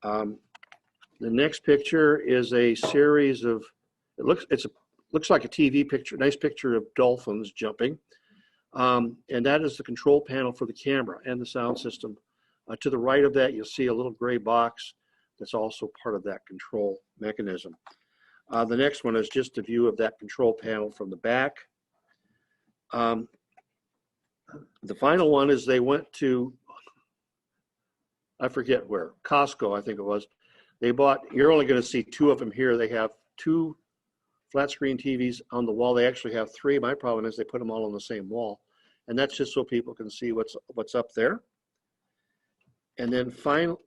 The next picture is a series of, it looks like a TV picture, nice picture of dolphins jumping. And that is the control panel for the camera and the sound system. To the right of that, you'll see a little gray box that's also part of that control mechanism. The next one is just a view of that control panel from the back. The final one is they went to, I forget where, Costco, I think it was. They bought, you're only going to see two of them here. They have two flat screen TVs on the wall. They actually have three. My problem is they put them all on the same wall. And that's just so people can see what's up there. And then the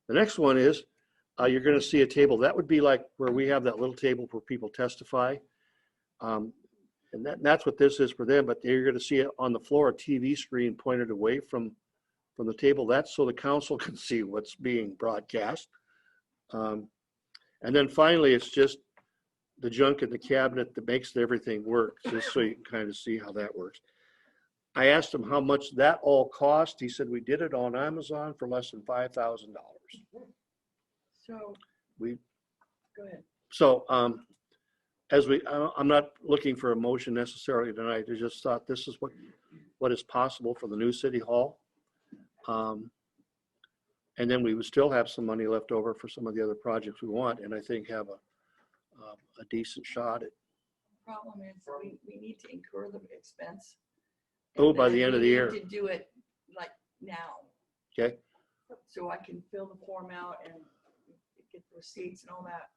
next one is, you're going to see a table. That would be like where we have that little table where people testify. And that's what this is for them, but you're going to see it on the floor, a TV screen pointed away from the table. That's so the council can see what's being broadcast. And then finally, it's just the junk in the cabinet that makes everything work, just so you can kind of see how that works. I asked him how much that all cost. He said we did it on Amazon for less than $5,000. So go ahead. So I'm not looking for a motion necessarily tonight. I just thought this is what is possible for the new city hall. And then we would still have some money left over for some of the other projects we want, and I think have a decent shot at. Problem is we need to incur the expense. Oh, by the end of the year. We need to do it like now. Okay. So I can fill the form out and get the receipts and all that.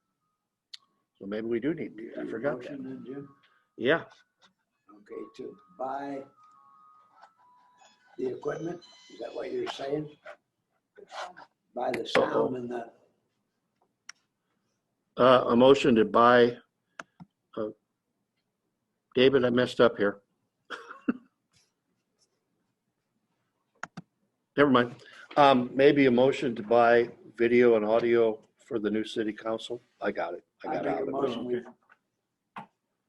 So maybe we do need to. I forgot that. Motion, Jim? Yeah. Okay, to buy the equipment, is that what you're saying? Buy the sound and the, A motion to buy. David, I messed up here. Never mind. Maybe a motion to buy video and audio for the new city council. I got it. I got make it. a motion, we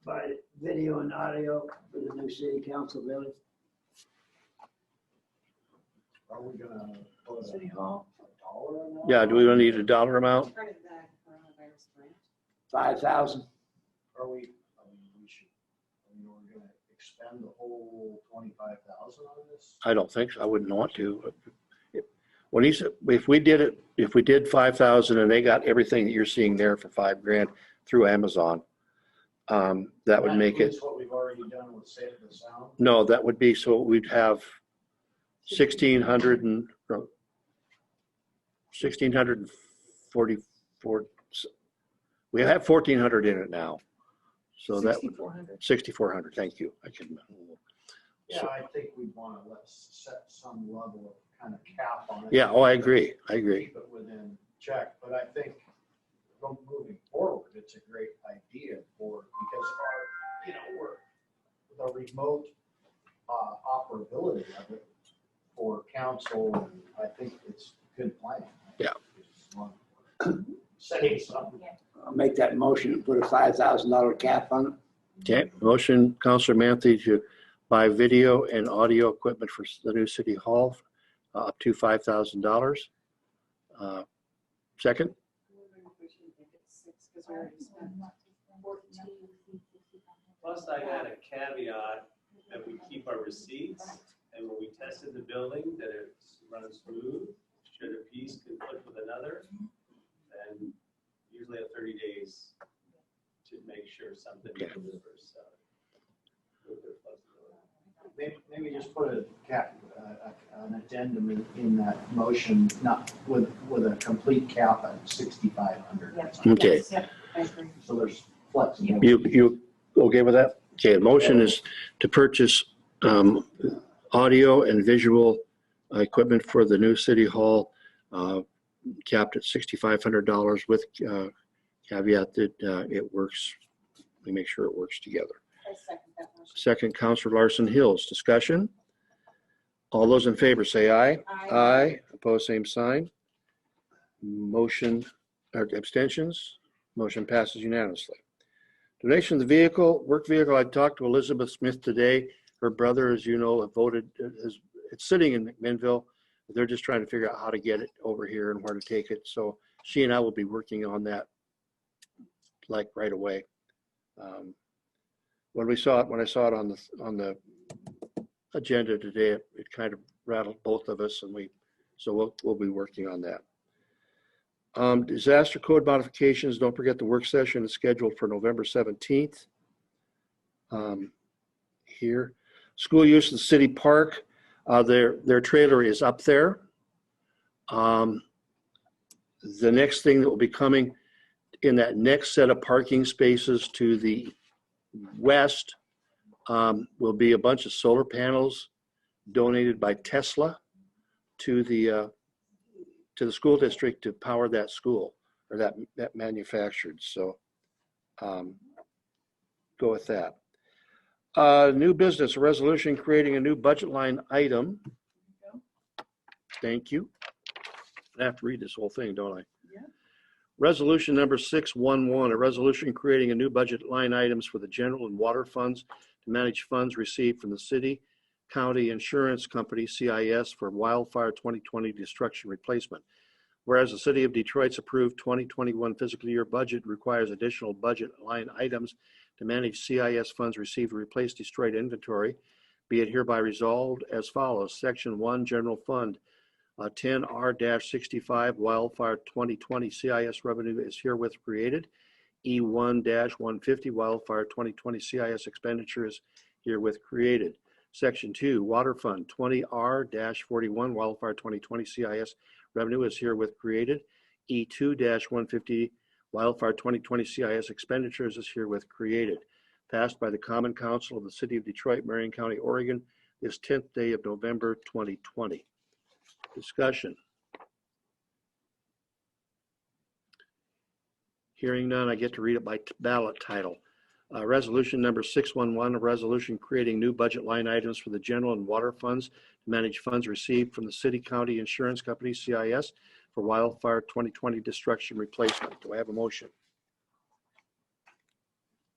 buy video and audio for the new city council building. Are we gonna put City Hall. a dollar amount? Yeah, do we need a dollar amount? Part of the coronavirus grant. 5,000. Are we, we're gonna expend the whole 25,000 on this? I don't think so. I wouldn't want to. When he said, if we did 5,000 and they got everything that you're seeing there for $5,000 through Amazon, That would make it, includes what we've already done with Save the Sound. no, that would be, so we'd have 1,600 and, 1,644. We have 1,400 in it now. So that, 6,400. 6,400, thank you. I can. Yeah, I think we want to set some level of kind of cap on it. Yeah, oh, I agree. Keep it within check, but I think moving forward, it's a great idea because we're the remote operability of it for council, and I think it's a good plan. Yeah. Setting something. I'll make that motion and put a $5,000 cap on it. Okay, motion, Counselor Manthe, to buy video and audio equipment for the new city hall, up to $5,000. Second, Plus, I got a caveat that we keep our receipts, and when we tested the building, that it's running smooth. Should a piece conflict with another, then usually have 30 days to make sure something delivers. So, with their flexibility. Maybe just put an addendum in that motion, not with a complete cap at 6,500. okay. So there's flexibility. You okay with that? Okay, the motion is to purchase audio and visual equipment for the new city hall, capped at $6,500 with caveat that it works. We make sure it works together. I second that motion. Second, Counselor Larson Hills. Discussion? All those in favor say aye. Aye. Opposed, same sign. Motion, or abstentions? Motion passes unanimously. Donation of the vehicle, work vehicle. I talked to Elizabeth Smith today. Her brother, as you know, voted, it's sitting in McMinnville. They're just trying to figure out how to get it over here and where to take it. So she and I will be working on that like right away. When I saw it on the agenda today, it kind of rattled both of us, and we'll be working on that. Disaster code modifications. Don't forget the work session is scheduled for November 17th. Here, school use of the city park. Their trailer is up there. The next thing that will be coming in that next set of parking spaces to the west will be a bunch of solar panels donated by Tesla to the school district to power that school, or that manufactured. So go with that. New business, a resolution creating a new budget line item. Thank you. I have to read this whole thing, don't I? Yeah. Resolution number 611, a resolution creating a new budget line items for the general and water funds to manage funds received from the city, county insurance company, CIS, for wildfire 2020 destruction replacement. Whereas the city of Detroit's approved 2021 fiscal year budget requires additional budget line items to manage CIS funds received to replace destroyed inventory, be it hereby resolved as follows. Section 1, General Fund, 10R-65 Wildfire 2020 CIS revenue is herewith created. E1-150 Wildfire 2020 CIS expenditure is herewith created. Section 2, Water Fund 20R-41 Wildfire 2020 CIS revenue is herewith created. E2-150 Wildfire 2020 CIS expenditures is herewith created. Passed by the Common Council of the City of Detroit, Marion County, Oregon, this 10th day of November 2020. Discussion. Hearing none, I get to read it by ballot title. Resolution number 611, a resolution creating new budget line items for the general and water funds to manage funds received from the city, county insurance company, CIS, for wildfire 2020 destruction replacement. Do I have a motion?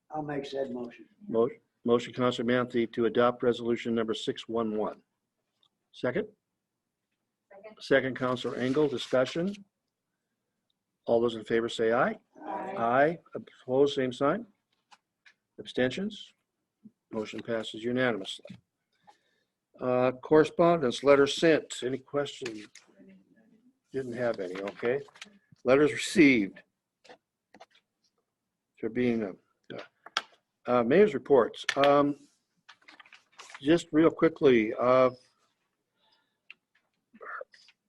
I'll make said motion. Motion, Councilor Manthe, to adopt resolution number 611. Second? Second, Councilor Engel. Discussion. All those in favor say aye. Aye. Opposed, same sign. Abstentions? Motion passes unanimously. Correspondence, letters sent. Any questions? Didn't have any, okay. Letters received. There being Mayor's reports. Just real quickly,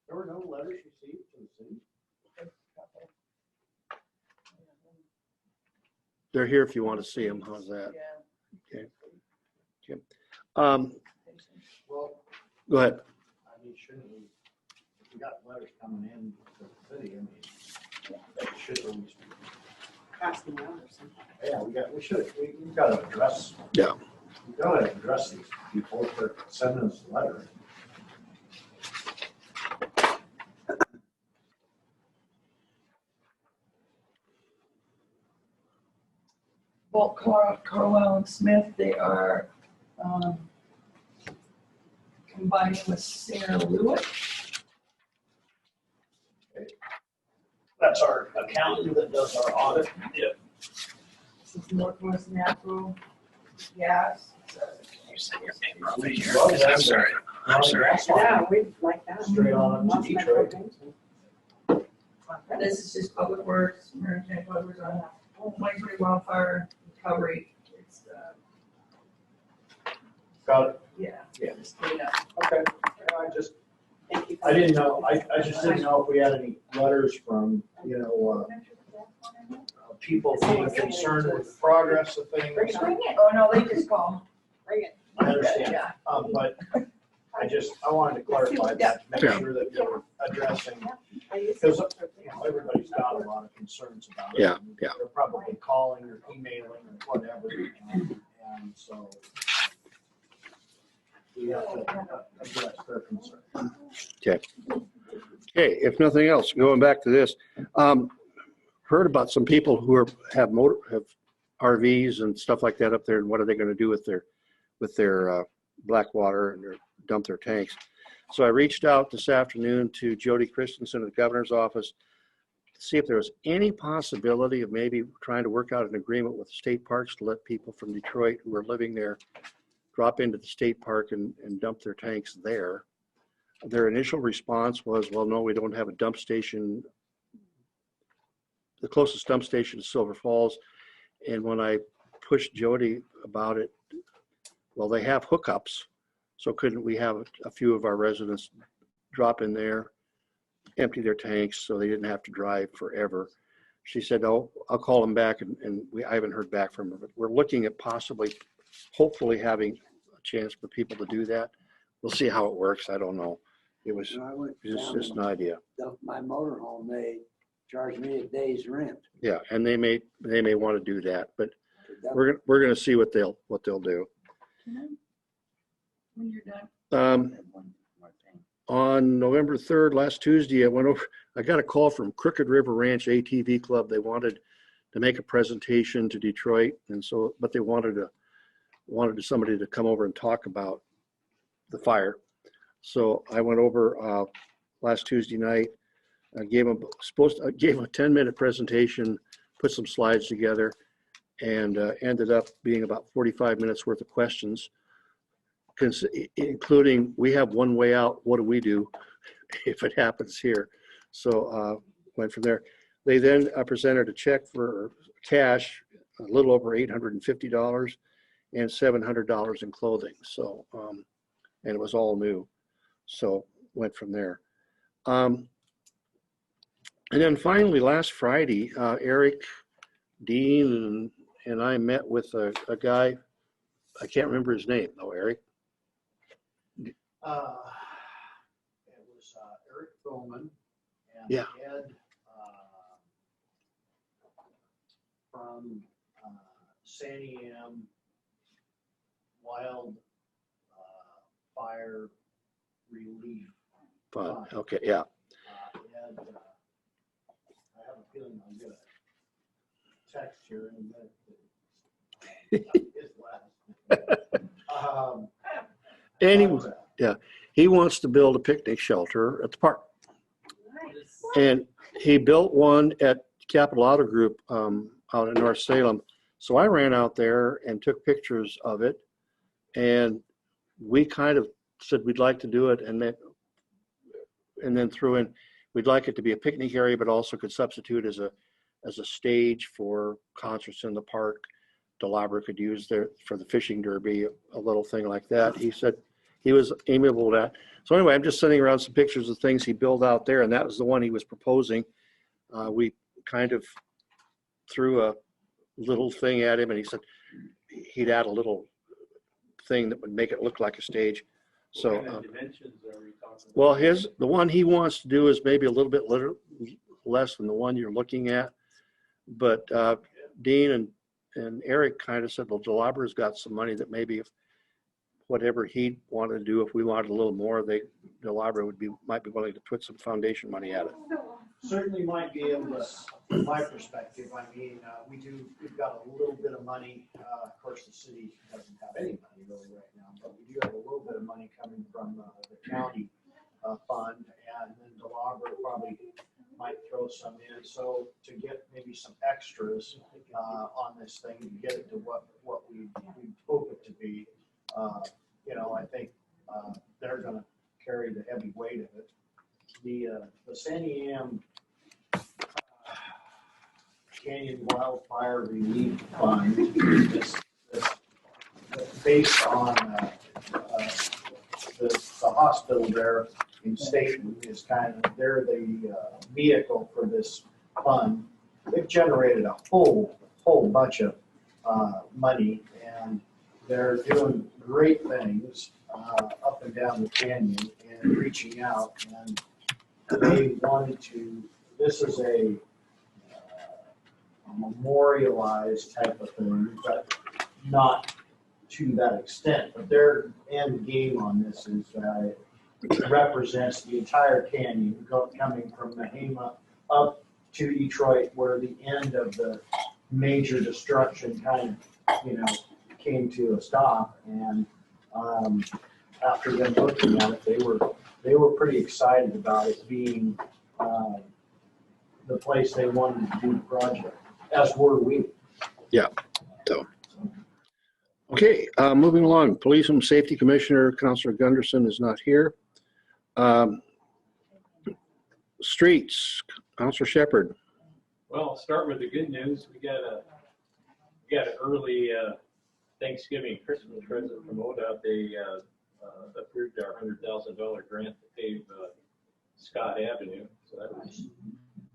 There were no letters received from the city? they're here if you want to see them. How's that? Yeah. Okay. Well, Go ahead. I mean, shouldn't we, if we got letters coming in to the city, I mean, they should at least, Pass them out or something. yeah, we've got to address. Yeah. We've got to address these people if they're sending us letters. Bolt Carwell and Smith, they are combining with Sarah Lewitt. That's our accountant that does our audit. Yeah. This is Northwest Natural Gas. You said your name right here. I'm sorry. Yeah, we like that. Straight on to Detroit. This is just Public Works, American County Public Works on 2020 wildfire recovery. It's, Got it. yeah. Yeah. Just clean up. Okay. I didn't know, I just didn't know if we had any letters from, people being concerned with the progress of things. Bring it. Oh, no, they just call. Bring it. I understand, Yeah. but I wanted to clarify that, to make sure that we're addressing, because, everybody's got a lot of concerns about it. Yeah, yeah. They're probably calling or emailing or whatever, and so we have to address their concern. Okay. Okay, if nothing else, going back to this, heard about some people who have RVs and stuff like that up there, and what are they going to do with their black water and dump their tanks. So I reached out this afternoon to Jody Christensen at the governor's office to see if there was any possibility of maybe trying to work out an agreement with the state parks to let people from Detroit who are living there drop into the state park and dump their tanks there. Their initial response was, well, no, we don't have a dump station. The closest dump station is Silver Falls. And when I pushed Jody about it, well, they have hookups. So couldn't we have a few of our residents drop in there, empty their tanks so they didn't have to drive forever? She said, oh, I'll call them back, and I haven't heard back from her. But we're looking at hopefully having a chance for people to do that. We'll see how it works. I don't know. It was I went just down an idea. my motorhome, they charged me a day's rent. Yeah, and they may want to do that, but we're going to see what they'll do. When you're done. One more thing. On November 3rd, last Tuesday, I got a call from Crooked River Ranch ATV Club. They wanted to make a presentation to Detroit, but they wanted somebody to come over and talk about the fire. So I went over last Tuesday night. I gave them a 10-minute presentation, put some slides together, and ended up being about 45 minutes worth of questions, including, we have one way out. What do we do if it happens here? So went from there. They then presented a check for cash, a little over $850 and $700 in clothing. So, and it was all new. So went from there. And then finally, last Friday, Eric, Dean, and I met with a guy. I can't remember his name though, Eric. It was Eric Bowman and Yeah. Ed from Santiam Wild Fire Relief Fun. Okay, yeah. Ed, I have a feeling I'll get a text here in a minute. His last. And he wants to build a picnic shelter at the park. And he built one at Capital Auto Group out in North Salem. So I ran out there and took pictures of it. And we kind of said we'd like to do it, and then threw in, we'd like it to be a picnic area, but also could substitute as a stage for concerts in the park, DeLabra could use there for the fishing derby, a little thing like that. He said he was amiable to that. So anyway, I'm just sending around some pictures of things he built out there, and that was the one he was proposing. We kind of threw a little thing at him, and he said he'd add a little thing that would make it look like a stage. So, What kind of dimensions are we talking about? well, the one he wants to do is maybe a little bit less than the one you're looking at. But Dean and Eric kind of said, well, DeLabra's got some money that maybe if whatever he'd want to do, if we wanted a little more, DeLabra might be willing to put some foundation money at it. Certainly might be able to, from my perspective, I mean, we've got a little bit of money. Of course, the city doesn't have any money really right now, but we do have a little bit of money coming from the county fund, and then DeLabra probably might throw some in. So to get maybe some extras on this thing, to get it to what we hope it to be, I think they're going to carry the heavy weight of it. The Sandy Am Canyon Wildfire Relief Fund is based on the hospital there in Staten is they're the vehicle for this fund. They've generated a whole bunch of money, and they're doing great things up and down the canyon and reaching out, and they wanted to, this is a memorialized type of thing, but not to that extent. But their end game on this is that it represents the entire canyon coming from Mahama up to Detroit, where the end of the major destruction kind of, came to a stop. And after them looking at it, they were pretty excited about it being the place they wanted to do the project, as were we. Yeah. So, okay, moving along. Police and Safety Commissioner, Councilor Gunderson is not here. Streets, Councilor Shepherd. Well, I'll start with the good news. We got an early Thanksgiving Christmas present from ODOT. They approved our $100,000 grant to pave Scott Avenue. So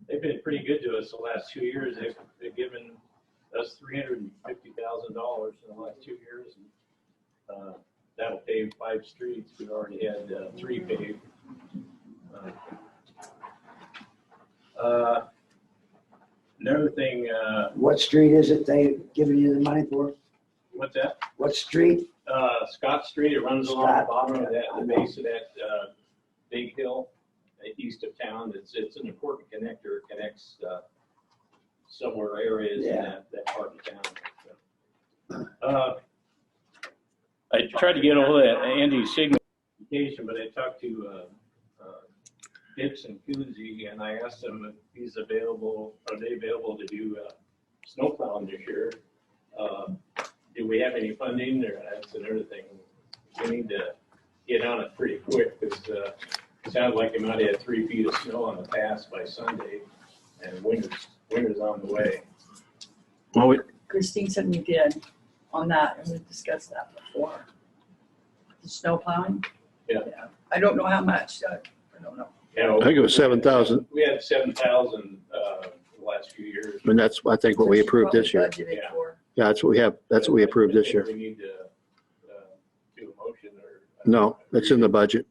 they've been pretty good to us the last 2 years. They've given us $350,000 in the last 2 years. And, that'll pave 5 streets. We already had 3 paved. Another thing. What street is it they giving you the money for? What's that? What street? Scott Street. It runs along the bottom of that, the base of that big hill east of town. It's an important connector. It connects somewhere areas in that part of town. So, I tried to get all that Andy Signification, but I talked to Dix and Coonsey, and I asked him if he's available. Are they available to do snow plowing this year? Do we have any funding? Or that's another thing. We need to get on it pretty quick, because it sounds like they might have 3 feet of snow on the pass by Sunday, and winter's on the way. Well, Christine said we did on that, and we discussed that before. The snow plowing? Yeah. I don't know how much, I don't know. I think it was 7,000. We had 7,000 the last few years. And that's, I think, what we approved this year. Budgeted for. Yeah, that's what we have. That's what we approved this year. We need to do a motion or? No, it's in the budget.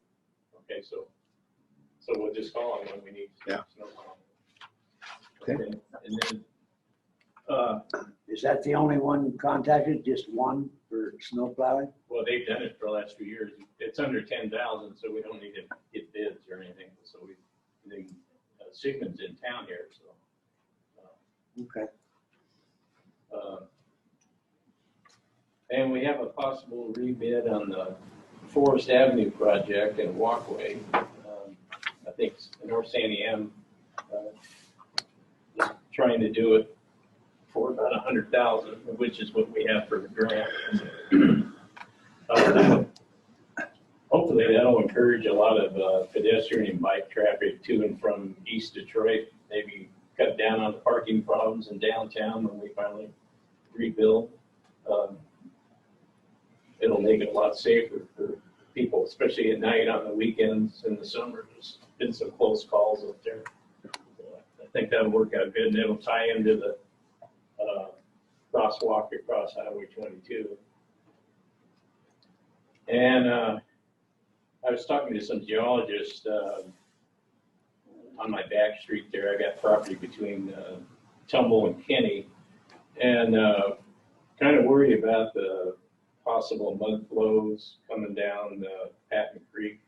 Okay, so we'll just call on when we need. Yeah. Snow plowing. Okay. And then, Is that the only one contacted? Just one for snow plowing? well, they've done it for the last few years. It's under 10,000, so we don't need to get bids or anything. So Sigmund's in town here, so. Okay. And we have a possible rebid on the Forest Avenue project and walkway. I think North Sandy M is trying to do it for about 100,000, which is what we have for the grant. Hopefully that'll encourage a lot of pedestrian and bike traffic to and from East Detroit. Maybe cut down on the parking problems in downtown when we finally rebuild. It'll make it a lot safer for people, especially at night, on the weekends, in the summer. There's been some close calls up there. I think that'll work out good, and it'll tie into the crosswalk across Highway 22. And I was talking to some geologists on my back street there. I got property between Tumble and Kenny, and kind of worried about the possible mud flows coming down Patton Creek.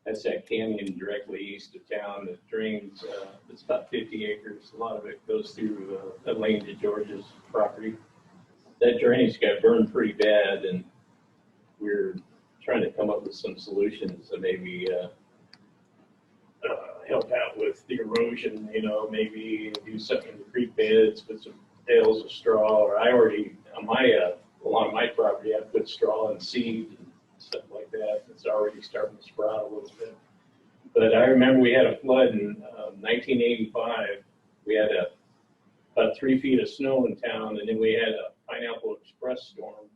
That's that canyon directly east of town that drains. It's about 50 acres. A lot of it goes through Elaine DeGeorge's property. That drainage got burned pretty bad, and we're trying to come up with some solutions to maybe help out with the erosion. You know, maybe do something in the creek beds with some bales of straw. Or I already on my along my property, I put straw and seed and stuff like that. It's already starting to sprout a little bit. But I remember we had a flood in 1985. We had about 3 feet of snow in town, and then we had a Pineapple Express storm.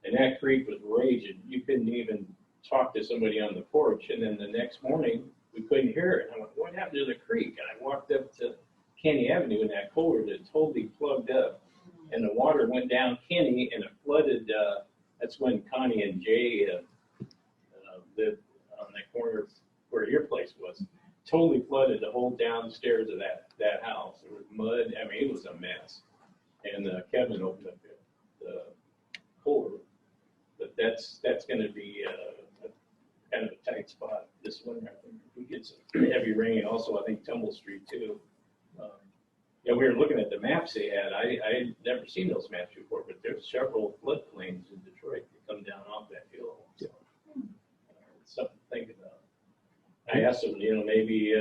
And that creek was raging. You couldn't even talk to somebody on the porch. And then the next morning, we couldn't hear it. And I went, what happened to the creek? And I walked up to Kenny Avenue, and that culvert had totally plugged up. And the water went down Kenny, and it flooded. That's when Connie and Jay lived on that corner where your place was. Totally flooded the whole downstairs of that house. There was mud. I mean, it was a mess. And Kevin opened up the culvert. But that's going to be kind of a tight spot this winter. I think if we get some heavy rain, also I think Tumble Street too. Yeah, we were looking at the maps they had. I had never seen those maps before, but there's several floodplains in Detroit that come down off that hill. So, it's something to think about. I asked them, you know, maybe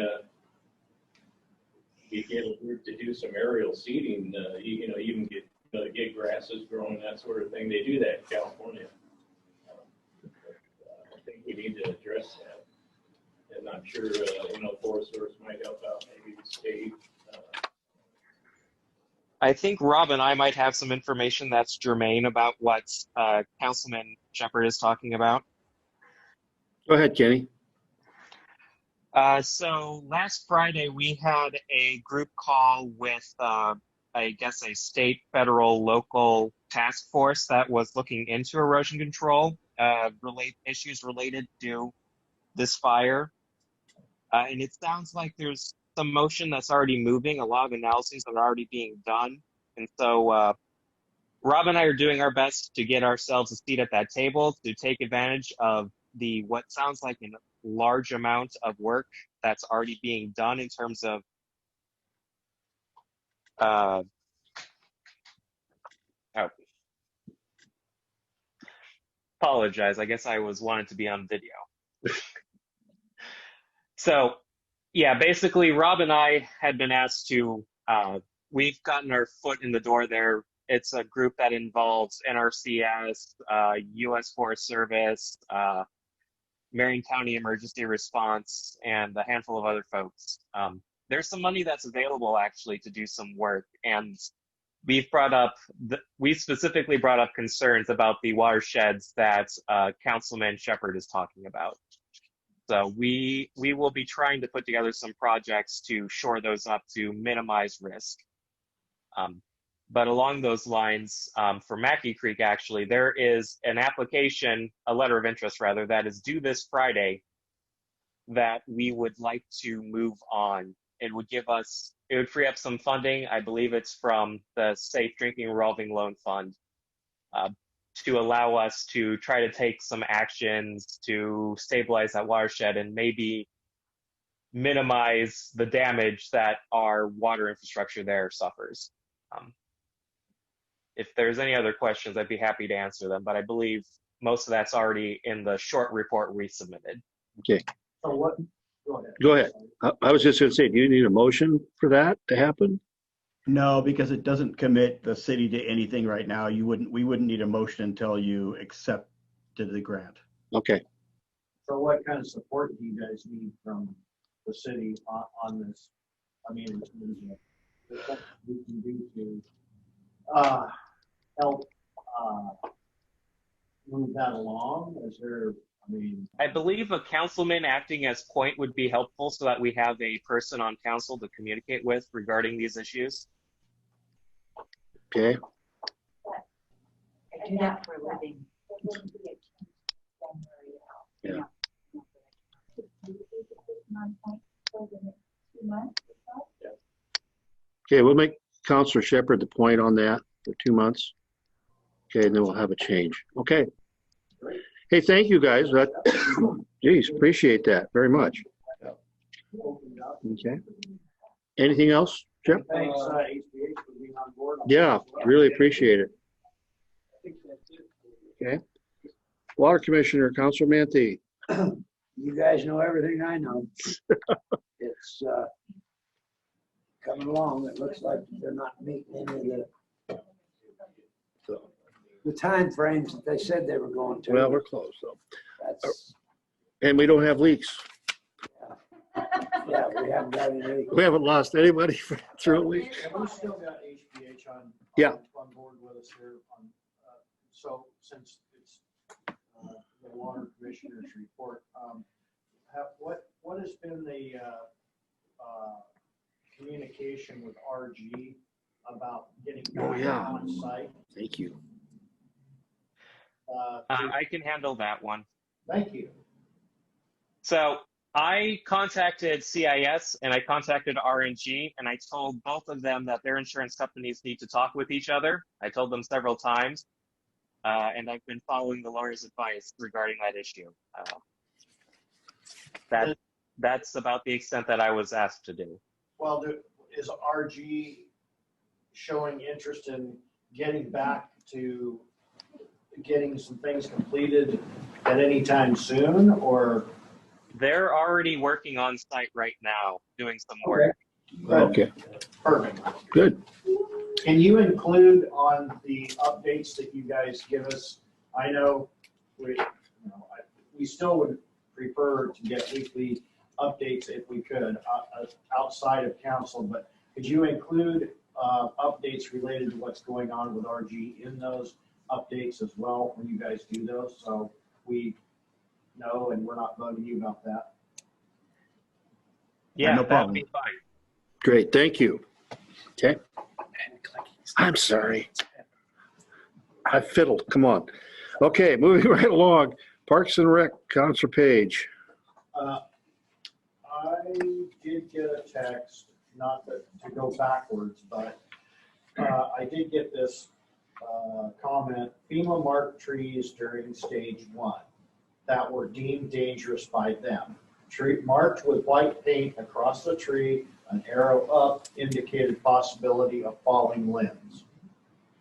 you get a group to do some aerial seeding. You know, you can get grasses growing, that sort of thing. They do that in California. I think we need to address that. And I'm sure, you know, Forest Service might help out, maybe the state. I think Rob and I might have some information that's germane about what Councilman Shepherd is talking about. Go ahead, Kenny. So last Friday, we had a group call with, I guess, a state, federal, local task force that was looking into erosion control, issues related to this fire. And it sounds like there's some motion that's already moving, a lot of analyses that are already being done. And so Rob and I are doing our best to get ourselves a seat at that table to take advantage of what sounds like a large amount of work that's already being done in terms of apologize. I guess I was wanted to be on video. So yeah, basically Rob and I had been asked to, we've gotten our foot in the door there. It's a group that involves NRCS, U.S. Forest Service, Marion County Emergency Response, and a handful of other folks. There's some money that's available actually to do some work, and we specifically brought up concerns about the watersheds that Councilman Shepherd is talking about. So we will be trying to put together some projects to shore those up to minimize risk. But along those lines, for Mackey Creek, actually, there is an application, a letter of interest rather, that is due this Friday that we would like to move on. It would free up some funding. I believe it's from the Safe Drinking Revolving Loan Fund, to allow us to try to take some actions to stabilize that watershed and maybe minimize the damage that our water infrastructure there suffers. If there's any other questions, I'd be happy to answer them, but I believe most of that's already in the short report we submitted. Okay. So what? Go ahead. I was just going to say, do you need a motion for that to happen? No, because it doesn't commit the city to anything right now. We wouldn't need a motion until you accepted the grant. Okay. So what kind of support do you guys need from the city on this? I mean, what we can do to help move that along? Is there, I mean, I believe a councilman acting as point would be helpful so that we have a person on council to communicate with regarding these issues. Okay, I do that for a living. yeah. Okay, we'll make Counselor Shepherd the point on that for 2 months. Okay, and then we'll have a change. Okay. Hey, thank you guys. That, geez, appreciate that very much. Okay. Anything else, Jeff? thanks, HBH for being on board. Yeah, really appreciate it. Okay. Water Commissioner, Counselor Manthe. You guys know everything I know. It's coming along. It looks like they're not meeting any of the time frames that they said they were going to. Well, we're close though. That's, And we don't have leaks. yeah, we haven't got any. We haven't lost anybody through a leak. And we still got HBH on. Yeah. On board with us here on, so since it's the Water Commissioner's report, what has been the communication with RG about getting back on site? Thank you. I can handle that one. Thank you. So I contacted CIS and I contacted RNG and I told both of them that their insurance companies need to talk with each other. I told them several times, and I've been following the lawyer's advice regarding that issue. That's about the extent that I was asked to do. Well, is RG showing interest in getting back to getting some things completed at any time soon, or? They're already working on site right now, doing some work. Okay. Perfect. Good. Can you include on the updates that you guys give us? I know we still would prefer to get weekly updates if we could outside of council, but could you include updates related to what's going on with RG in those updates as well when you guys do those, so we know and we're not bugging you about that? Yeah, no that'd problem. be fine. Great, thank you. Okay. I'm sorry. I fiddled, come on. Okay, moving right along. Parks and Rec, Counselor Page. I did get a text, not to go backwards, but I did get this comment: FEMA marked trees during stage 1 that were deemed dangerous by them. Tree marked with white paint across the tree, an arrow up indicated possibility of falling limbs.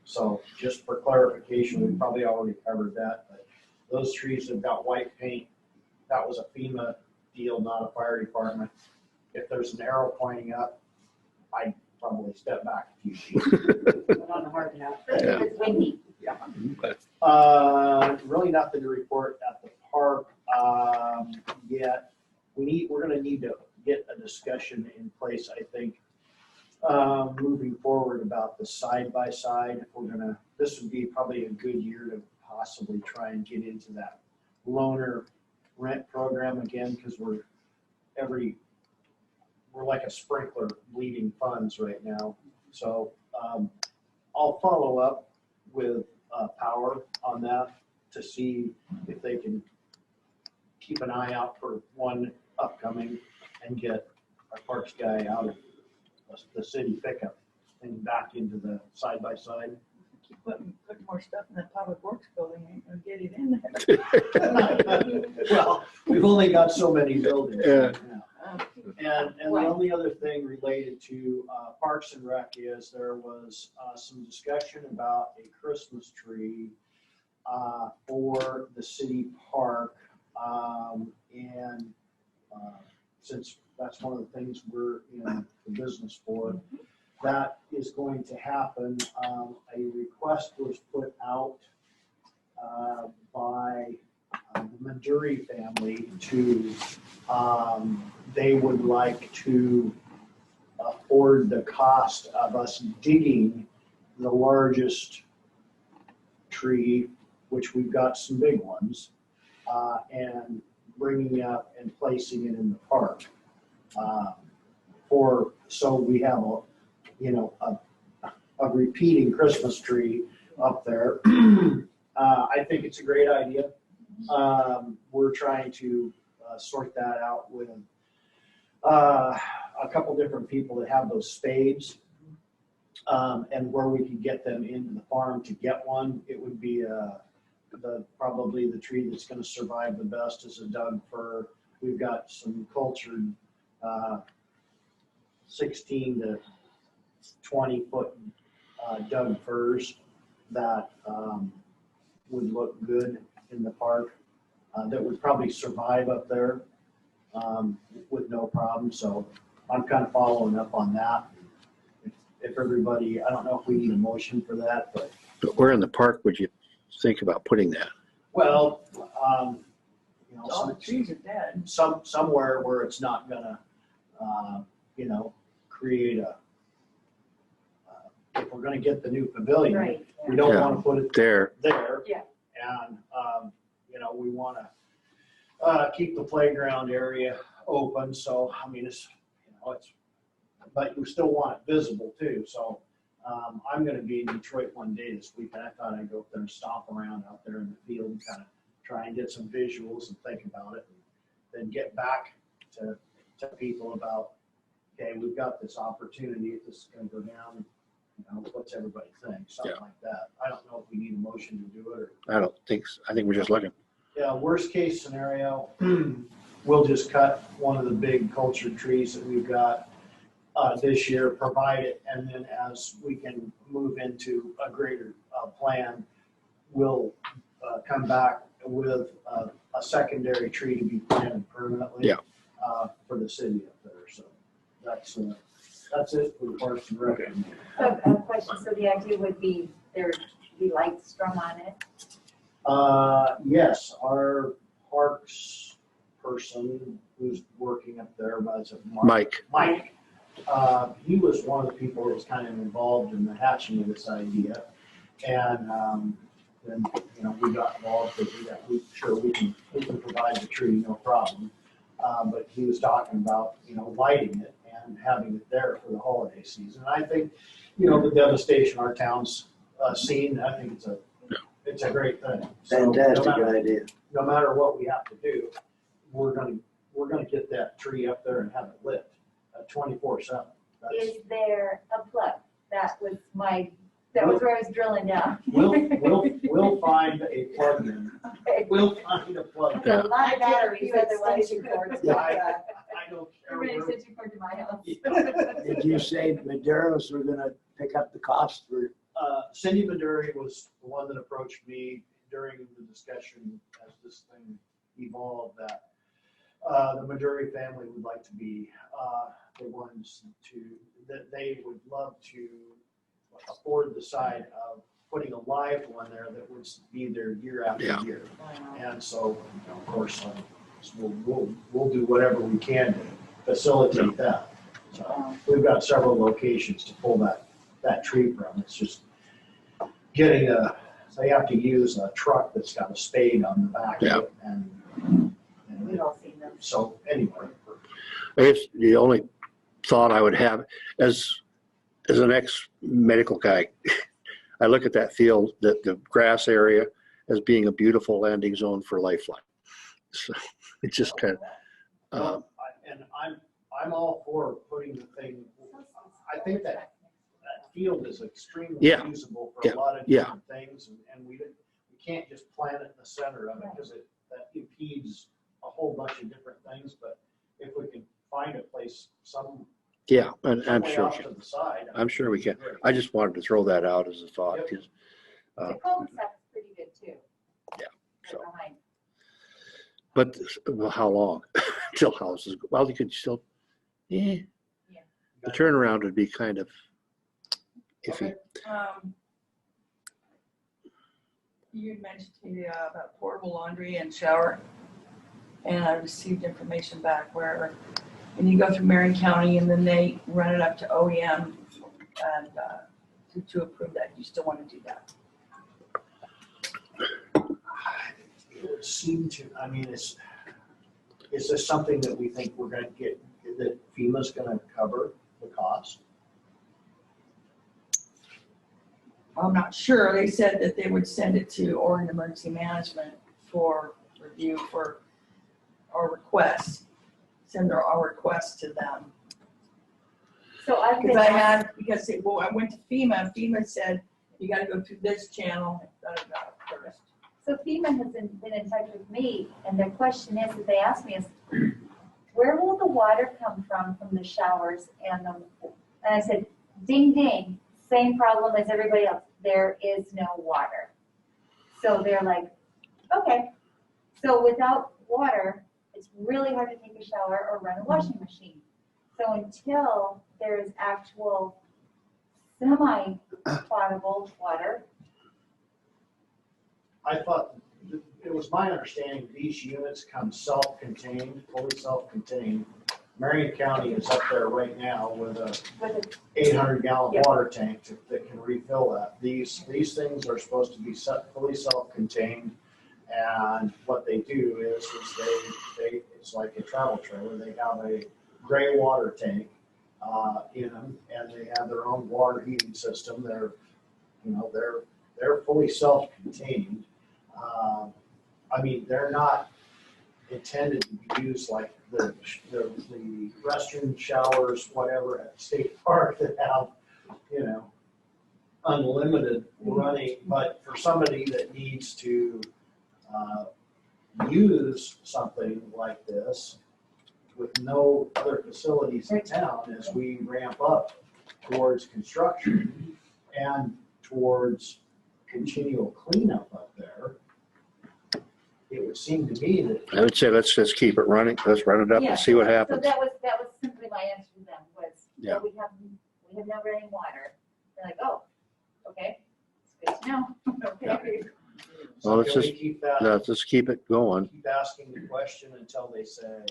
So just for clarification, we probably already covered that, but those trees have got white paint. That was a FEMA deal, not a fire department. If there's an arrow pointing up, I'd probably step back a few feet. On the hard now. Yeah. It's windy. Really nothing to report at the park yet. We're going to need to get a discussion in place, I think, moving forward about the side-by-side. This would be probably a good year to possibly try and get into that loaner rent program again, because we're like a sprinkler bleeding funds right now. So I'll follow up with Power on that to see if they can keep an eye out for one upcoming and get our parks guy out of the city pickup and back into the side-by-side. Keep putting more stuff in that public works building, ain't gonna get it in there. Well, we've only got so many buildings right now. And the Wow. only other thing related to Parks and Rec is there was some discussion about a Christmas tree for the city park. And since that's one of the things we're in the business for, that is going to happen. A request was put out by the Manduri family to, they would like to afford the cost of us digging the largest tree, which we've got some big ones, and bringing it up and placing it in the park. So we have a repeating Christmas tree up there. I think it's a great idea. We're trying to sort that out with a couple different people that have those spades, and where we could get them into the farm to get one. It would be probably the tree that's going to survive the best is a Doug fir. We've got some cultured 16 to 20 foot Doug firs that would look good in the park, that would probably survive up there with no problem. So I'm kind of following up on that. If everybody, I don't know if we need a motion for that, but where in the park would you think about putting that? well, All the trees are dead. somewhere where it's not gonna, create if we're gonna get the new pavilion, Right. we don't Yeah. want to put it There. there. Yeah. And, we want to keep the playground area open. So, I mean, but you still want it visible too. So I'm going to be in Detroit one day this week, and I thought I'd go up there and stomp around out there in the field and kind of try and get some visuals and think about it, and then get back to people about, okay, we've got this opportunity, if this is going to go down, what's everybody think, something like that. I don't know if we need a motion to do it or. I don't think so. I think we're just looking. Yeah, worst case scenario, we'll just cut one of the big cultured trees that we've got this year, provide it, and then as we can move into a greater plan, we'll come back with a secondary tree to be planted permanently. Yeah. For the city up there. So that's it for the Parks and Rec. So a question, so the idea would be there would be lights strung on it? Yes, our parks person who's working up there, was it Mike. Mike. He was one of the people that was kind of involved in the hatching of this idea. And then, we got involved because we can provide the tree, no problem. But he was talking about, lighting it and having it there for the holiday season. And I think, the devastation our town's seen, I think it's a great thing. So Fantastic idea. no matter what we have to do, we're gonna get that tree up there and have it lit 24/7. Is there a plug? That was where I was drilling down. We'll find a plug-in. We'll find a plug. A lot of batteries, otherwise you could. Yeah, I don't care. You're ready to send your cord to my house. Did you say Maderos were gonna pick up the cost for? Cindy Maduri was the one that approached me during the discussion as this thing evolved, that the Maduri family would like to be the ones that they would love to afford the side of putting a live one there that would be there year after year. And so, of course, we'll do whatever we can to facilitate that. So we've got several locations to pull that tree from. It's just getting they have to use a truck that's got a spade on the back of it. And We've all seen them. so anyway. I guess the only thought I would have as an ex-medical guy, I look at that field, the grass area, as being a beautiful landing zone for Lifeline. So it's just kind of. And I'm all for putting the thing. I think that field is extremely usable for a lot of different things, and we can't just plant it in the center of it because that impedes a whole bunch of different things. But if we can find a place, Yeah, and I'm sure. off to the side, I'm sure we can. I just wanted to throw that out as a thought because. The cul-de-sac's pretty good too. Yeah. So. Behind. But well, how long till houses? Well, you could still. The turnaround would be kind of iffy. You had mentioned to me about portable laundry and shower, and I received information back where when you go through Marion County and then they run it up to OEM and to approve that, you still want to do that. would seem to, I mean, is this something that we think we're gonna get, that FEMA's gonna cover the cost? I'm not sure. They said that they would send it to Oregon Emergency Management for review for our request. Send our request to them. So I've been. Well, I went to FEMA, FEMA said, you gotta go through this channel, first. So FEMA has been in touch with me, and their question is, that they asked me is, where will the water come from the showers and I said, ding, ding, same problem as everybody else. There is no water. So they're like, okay. So without water, it's really hard to take a shower or run a washing machine. So until there is actual semi-potable water. I thought, it was my understanding these units come self-contained, fully self-contained. Marion County is up there right now with a 800-gallon water tank that can refill that. These things are supposed to be fully self-contained, and what they do is they it's like a travel trailer. They have a gray water tank in them, and they have their own water heating system. They're fully self-contained. I mean, they're not intended to be used like the restroom showers, whatever, at the state park that have, unlimited running. But for somebody that needs to use something like this with no other facilities in town, as we ramp up towards construction and towards continual cleanup up there, it would seem to me that. I would say let's just keep it running. Let's run it up Yeah, and see what so happens. that was simply my answer to them was, Yeah. we have no running water. They're like, oh, okay, it's good to know. Okay. Well, let's Can we just, keep that- let's just keep it going. Keep asking the question until they say,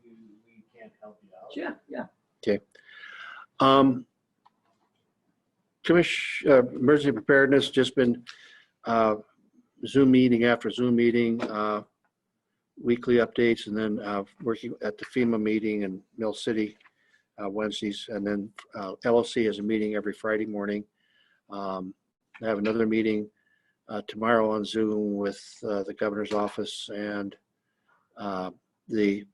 we can't help you out. Yeah. Okay. Emergency preparedness, just been Zoom meeting after Zoom meeting, weekly updates, and then working at the FEMA meeting in Mill City Wednesdays, and then LLC has a meeting every Friday morning. I have another meeting tomorrow on Zoom with the governor's office and the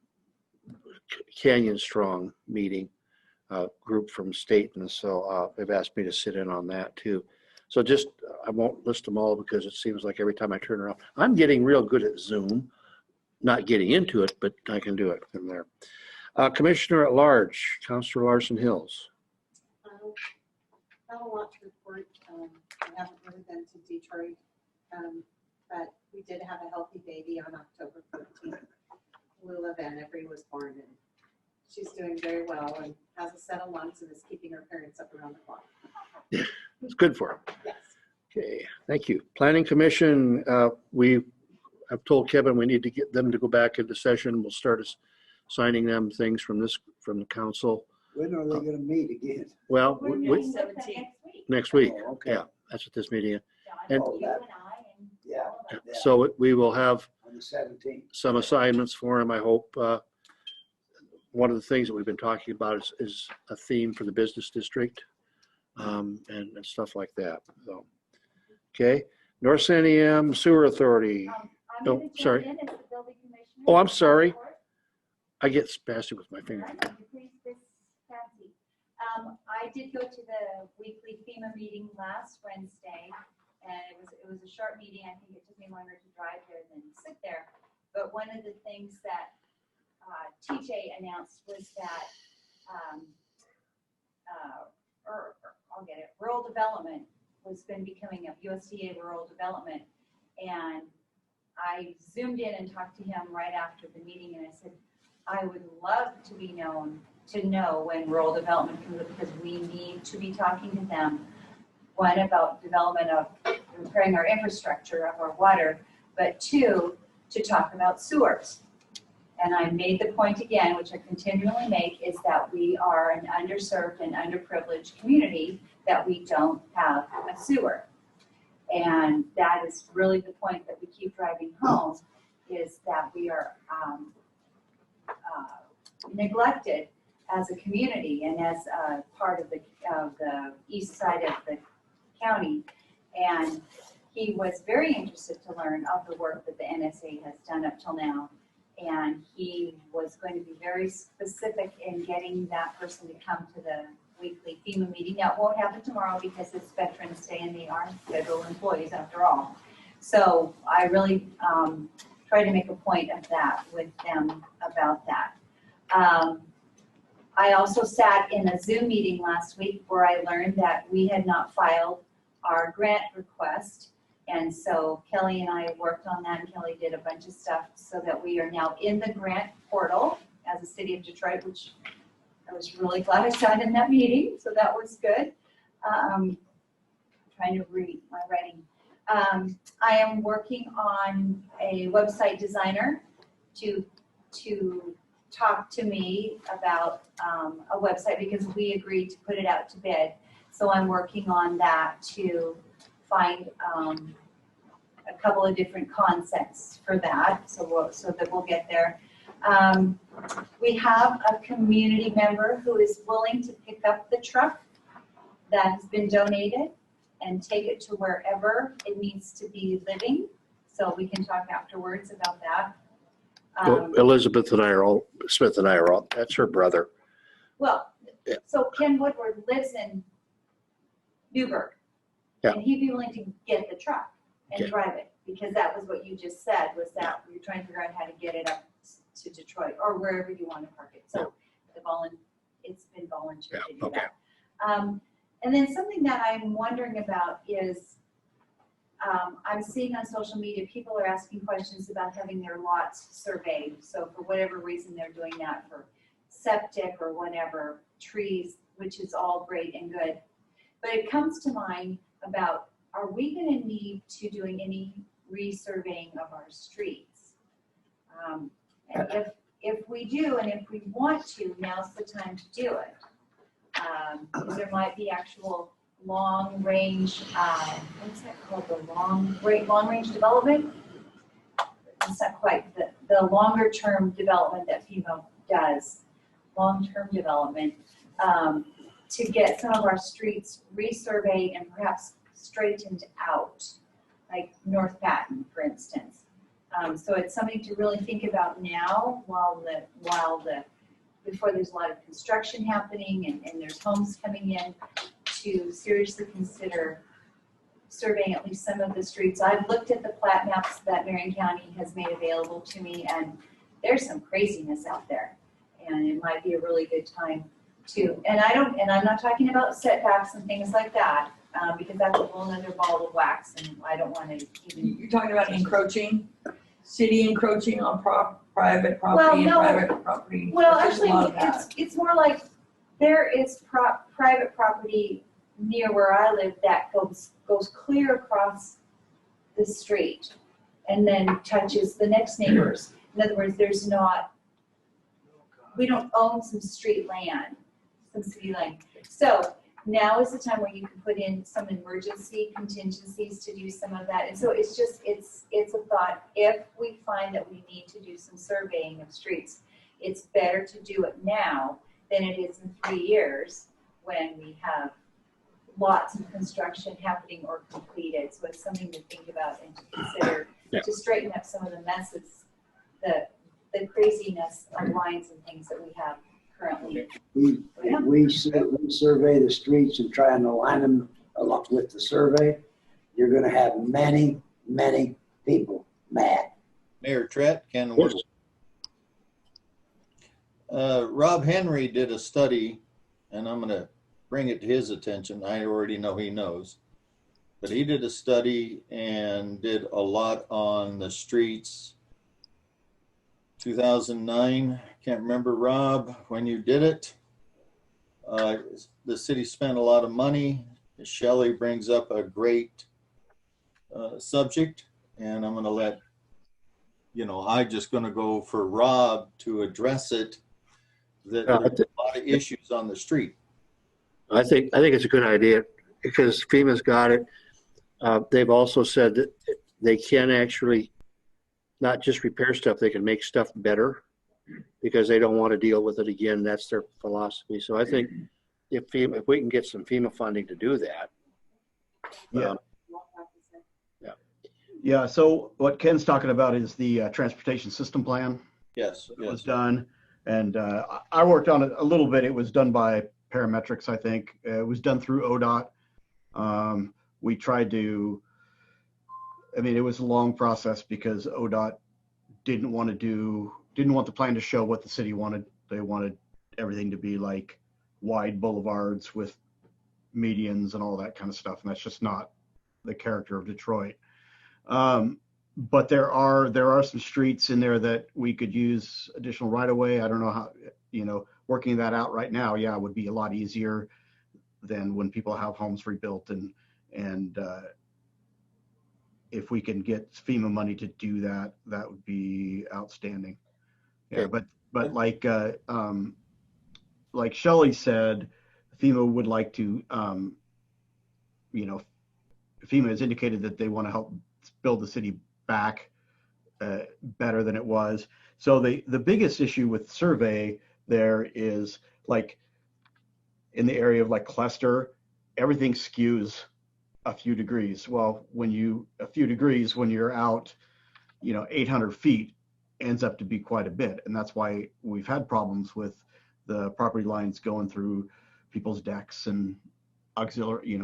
Canyon Strong meeting group from state, and so they've asked me to sit in on that too. So just, I won't list them all because it seems like every time I turn around, I'm getting real good at Zoom, not getting into it, but I can do it from there. Commissioner at Large, Councilor Larson Hills. Not a lot to report. I haven't really been to Detroit, but we did have a healthy baby on October 14th. Lula Vannevery was born, and she's doing very well and has a set of lungs and is keeping her parents up around the clock. It's good for him. Yes. Okay, thank you. Planning Commission, I've told Kevin we need to get them to go back into session. We'll start signing them things from the council. When are they gonna meet again? Well, We're we- meeting with them next week. next week. Oh, okay. Yeah, that's what this meeting is. John, And- you and I and Yeah. all of them. So we will have On the 17th. some assignments for him, I hope. One of the things that we've been talking about is a theme for the business district and stuff like that. So, okay. North San Diego Sewer Authority. I'm Oh, gonna sorry. jump in as the building commissioner. Oh, I'm sorry. I get spastic with my finger. I know, you're pretty fancy. I did go to the weekly FEMA meeting last Wednesday, and it was a short meeting. I think it took me longer to drive there than sit there. But one of the things that TJ announced was that, I'll get it, rural development was been becoming a USDA rural development. And I zoomed in and talked to him right after the meeting, and I said, I would love to be known to know when rural development comes up, because we need to be talking to them. One, about development of repairing our infrastructure of our water, but two, to talk about sewers. And I made the point again, which I continually make, is that we are an underserved and underprivileged community, that we don't have a sewer. And that is really the point that we keep driving home, is that we are neglected as a community and as a part of the east side of the county. And he was very interested to learn of the work that the NSA has done up till now. And he was going to be very specific in getting that person to come to the weekly FEMA meeting. That won't happen tomorrow because it's Veterans Day and they are federal employees after all. So I really try to make a point of that with them about that. I also sat in a Zoom meeting last week where I learned that we had not filed our grant request. And so Kelly and I worked on that, and Kelly did a bunch of stuff so that we are now in the grant portal as a city of Detroit, which I was really glad I sat in that meeting, so that was good. Trying to read my writing. I am working on a website designer to talk to me about a website, because we agreed to put it out to bid. So I'm working on that to find a couple of different concepts for that, so that we'll get there. We have a community member who is willing to pick up the truck that has been donated and take it to wherever it needs to be living. So we can talk afterwards about that. Well, Elizabeth and I are all, Smith and I are all, that's her brother. Well, Yeah. so Ken Woodward lives in Newburgh. Yeah. And he'd be willing to get the truck and Okay. drive it, because that was what you just said, was that you're trying to figure out how to get it up to Detroit or wherever you want to park it. So it's been volunteered to do okay. that. And then something that I'm wondering about is, I'm seeing on social media, people are asking questions about having their lots surveyed. So for whatever reason, they're doing that for septic or whatever, trees, which is all great and good. But it comes to mind about, are we going to need to doing any resurveying of our streets? And if we do, and if we want to, now's the time to do it. Because there might be actual long range, what's that called? The long range development? It's not quite the longer term development that FEMA does, long-term development, to get some of our streets resurveyed and perhaps straightened out, like North Patton, for instance. So it's something to really think about now, before there's a lot of construction happening and there's homes coming in, to seriously consider surveying at least some of the streets. I've looked at the plat maps that Marion County has made available to me, and there's some craziness out there, and it might be a really good time to. And I'm not talking about setbacks and things like that, because that's a whole other ball of wax, and I don't want to even. You're talking about encroaching, city encroaching on private property and private property. Well, There's a actually, lot of that. it's more like there is private property near where I live that goes clear across the street and then touches the next neighbors. In other words, we don't own some street land, some city land. So now is the time where you can put in some emergency contingencies to do some of that. And so it's a thought. If we find that we need to do some surveying of streets, it's better to do it now than it is in 3 years when we have lots of construction happening or completed. So it's something to think about and to consider to straighten up some of the messes, the craziness of lines and things that we have currently. We survey the streets and try and align them along with the survey. You're gonna have many, many people mad. Mayor Trett, Ken Woodward. Rob Henry did a study, and I'm going to bring it to his attention. I already know he knows. But he did a study and did a lot on the streets. 2009, can't remember, Rob, when you did it. The city spent a lot of money. Shelley brings up a great subject, and I'm going to let, I'm just going to go for Rob to address it. There's a lot of issues on the street. I think it's a good idea because FEMA's got it. They've also said that they can actually not just repair stuff, they can make stuff better because they don't want to deal with it again. That's their philosophy. So I think if we can get some FEMA funding to do that. Yeah. Yeah, so what Ken's talking about is the transportation system plan. Yes, It was yes. done, and I worked on it a little bit. It was done by Parametrics, I think. It was done through ODOT. We tried to, I mean, it was a long process because ODOT didn't want the plan to show what the city wanted. They wanted everything to be like wide boulevards with medians and all that kind of stuff, and that's just not the character of Detroit. But there are some streets in there that we could use additional right of way. I don't know how, working that out right now, yeah, would be a lot easier than when people have homes rebuilt, and if we can get FEMA money to do that, that would be outstanding. Yeah, Okay. but like Shelley said, FEMA would like to, FEMA has indicated that they want to help build the city back better than it was. So the biggest issue with survey there is like in the area of like cluster, everything skews a few degrees. Well, when you're out, 800 feet ends up to be quite a bit. And that's why we've had problems with the property lines going through people's decks and auxiliary,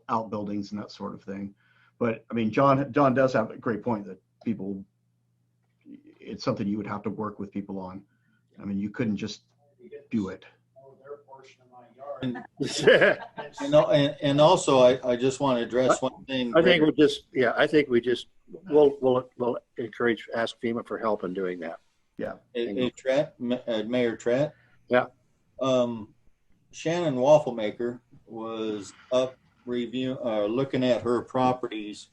outbuildings and that sort of thing. But I mean, John does have a great point that it's something you would have to work with people on. I mean, you couldn't just do it. Their portion of my yard. And also, I just want to address one thing. I think we'll encourage, ask FEMA for help in doing that. Yeah. Mayor Tratt? Yeah. Shannon Wafflemaker was up looking at her properties,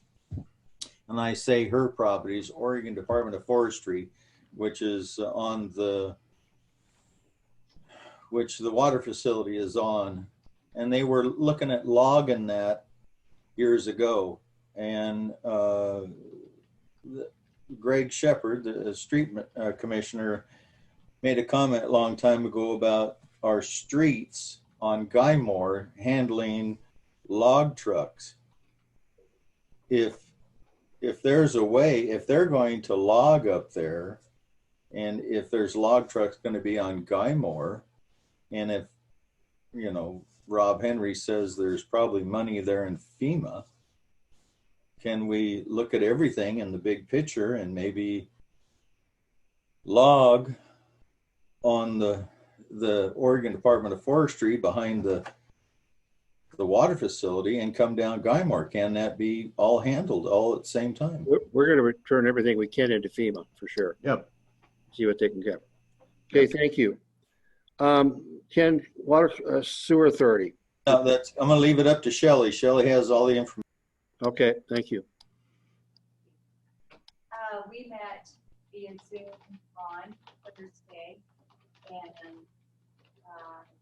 and I say her properties, Oregon Department of Forestry, which is which the water facility is on, and they were looking at logging that years ago, and Greg Shepard, the street commissioner, made a comment a long time ago about our streets on Guymore handling log trucks. If there's a way, if they're going to log up there, and if there's log trucks going to be on Guymore, and if, Rob Henry says there's probably money there in FEMA, can we look at everything in the big picture and maybe log on the Oregon Department of Forestry behind the water facility and come down Guymore? Can that be all handled all at the same time? We're going to return everything we can into FEMA for sure. Yep. See what they can get. Okay, thank you. Ken, Water Sewer Authority. No, I'm going to leave it up to Shelley. Shelley has all the information. Okay, thank you. We met via Zoom on Thursday, and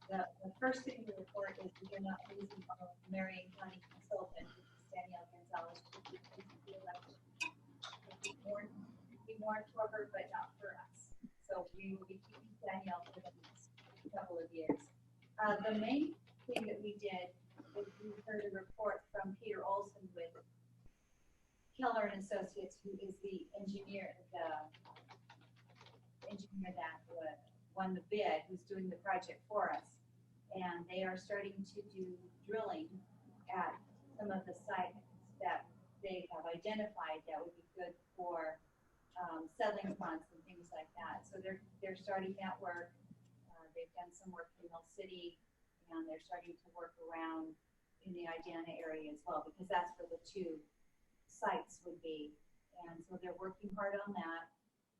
the first thing to report is we are not losing our Marion County consultant, Danielle Gonzalez. We mourn for her, but not for us. So we will be keeping Danielle for the next couple of years. The main thing that we did was we heard a report from Peter Olson with Keller and Associates, who is the engineer that won the bid, who's doing the project for us. And they are starting to do drilling at some of the sites that they have identified that would be good for settling ponds and things like that. So they're starting that work. They've done some work in Mill City, and they're starting to work around in the Idana area as well, because that's where the two sites would be. And so they're working hard on that.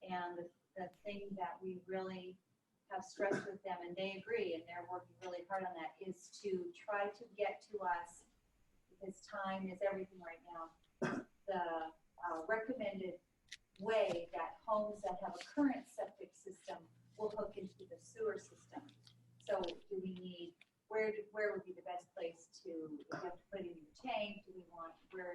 And the thing that we really have stressed with them, and they agree, and they're working really hard on that, is to try to get to us, because time is everything right now, the recommended way that homes that have a current septic system will hook into the sewer system. So do we need, where would be the best place to, if you have to put in your tank, do we want, where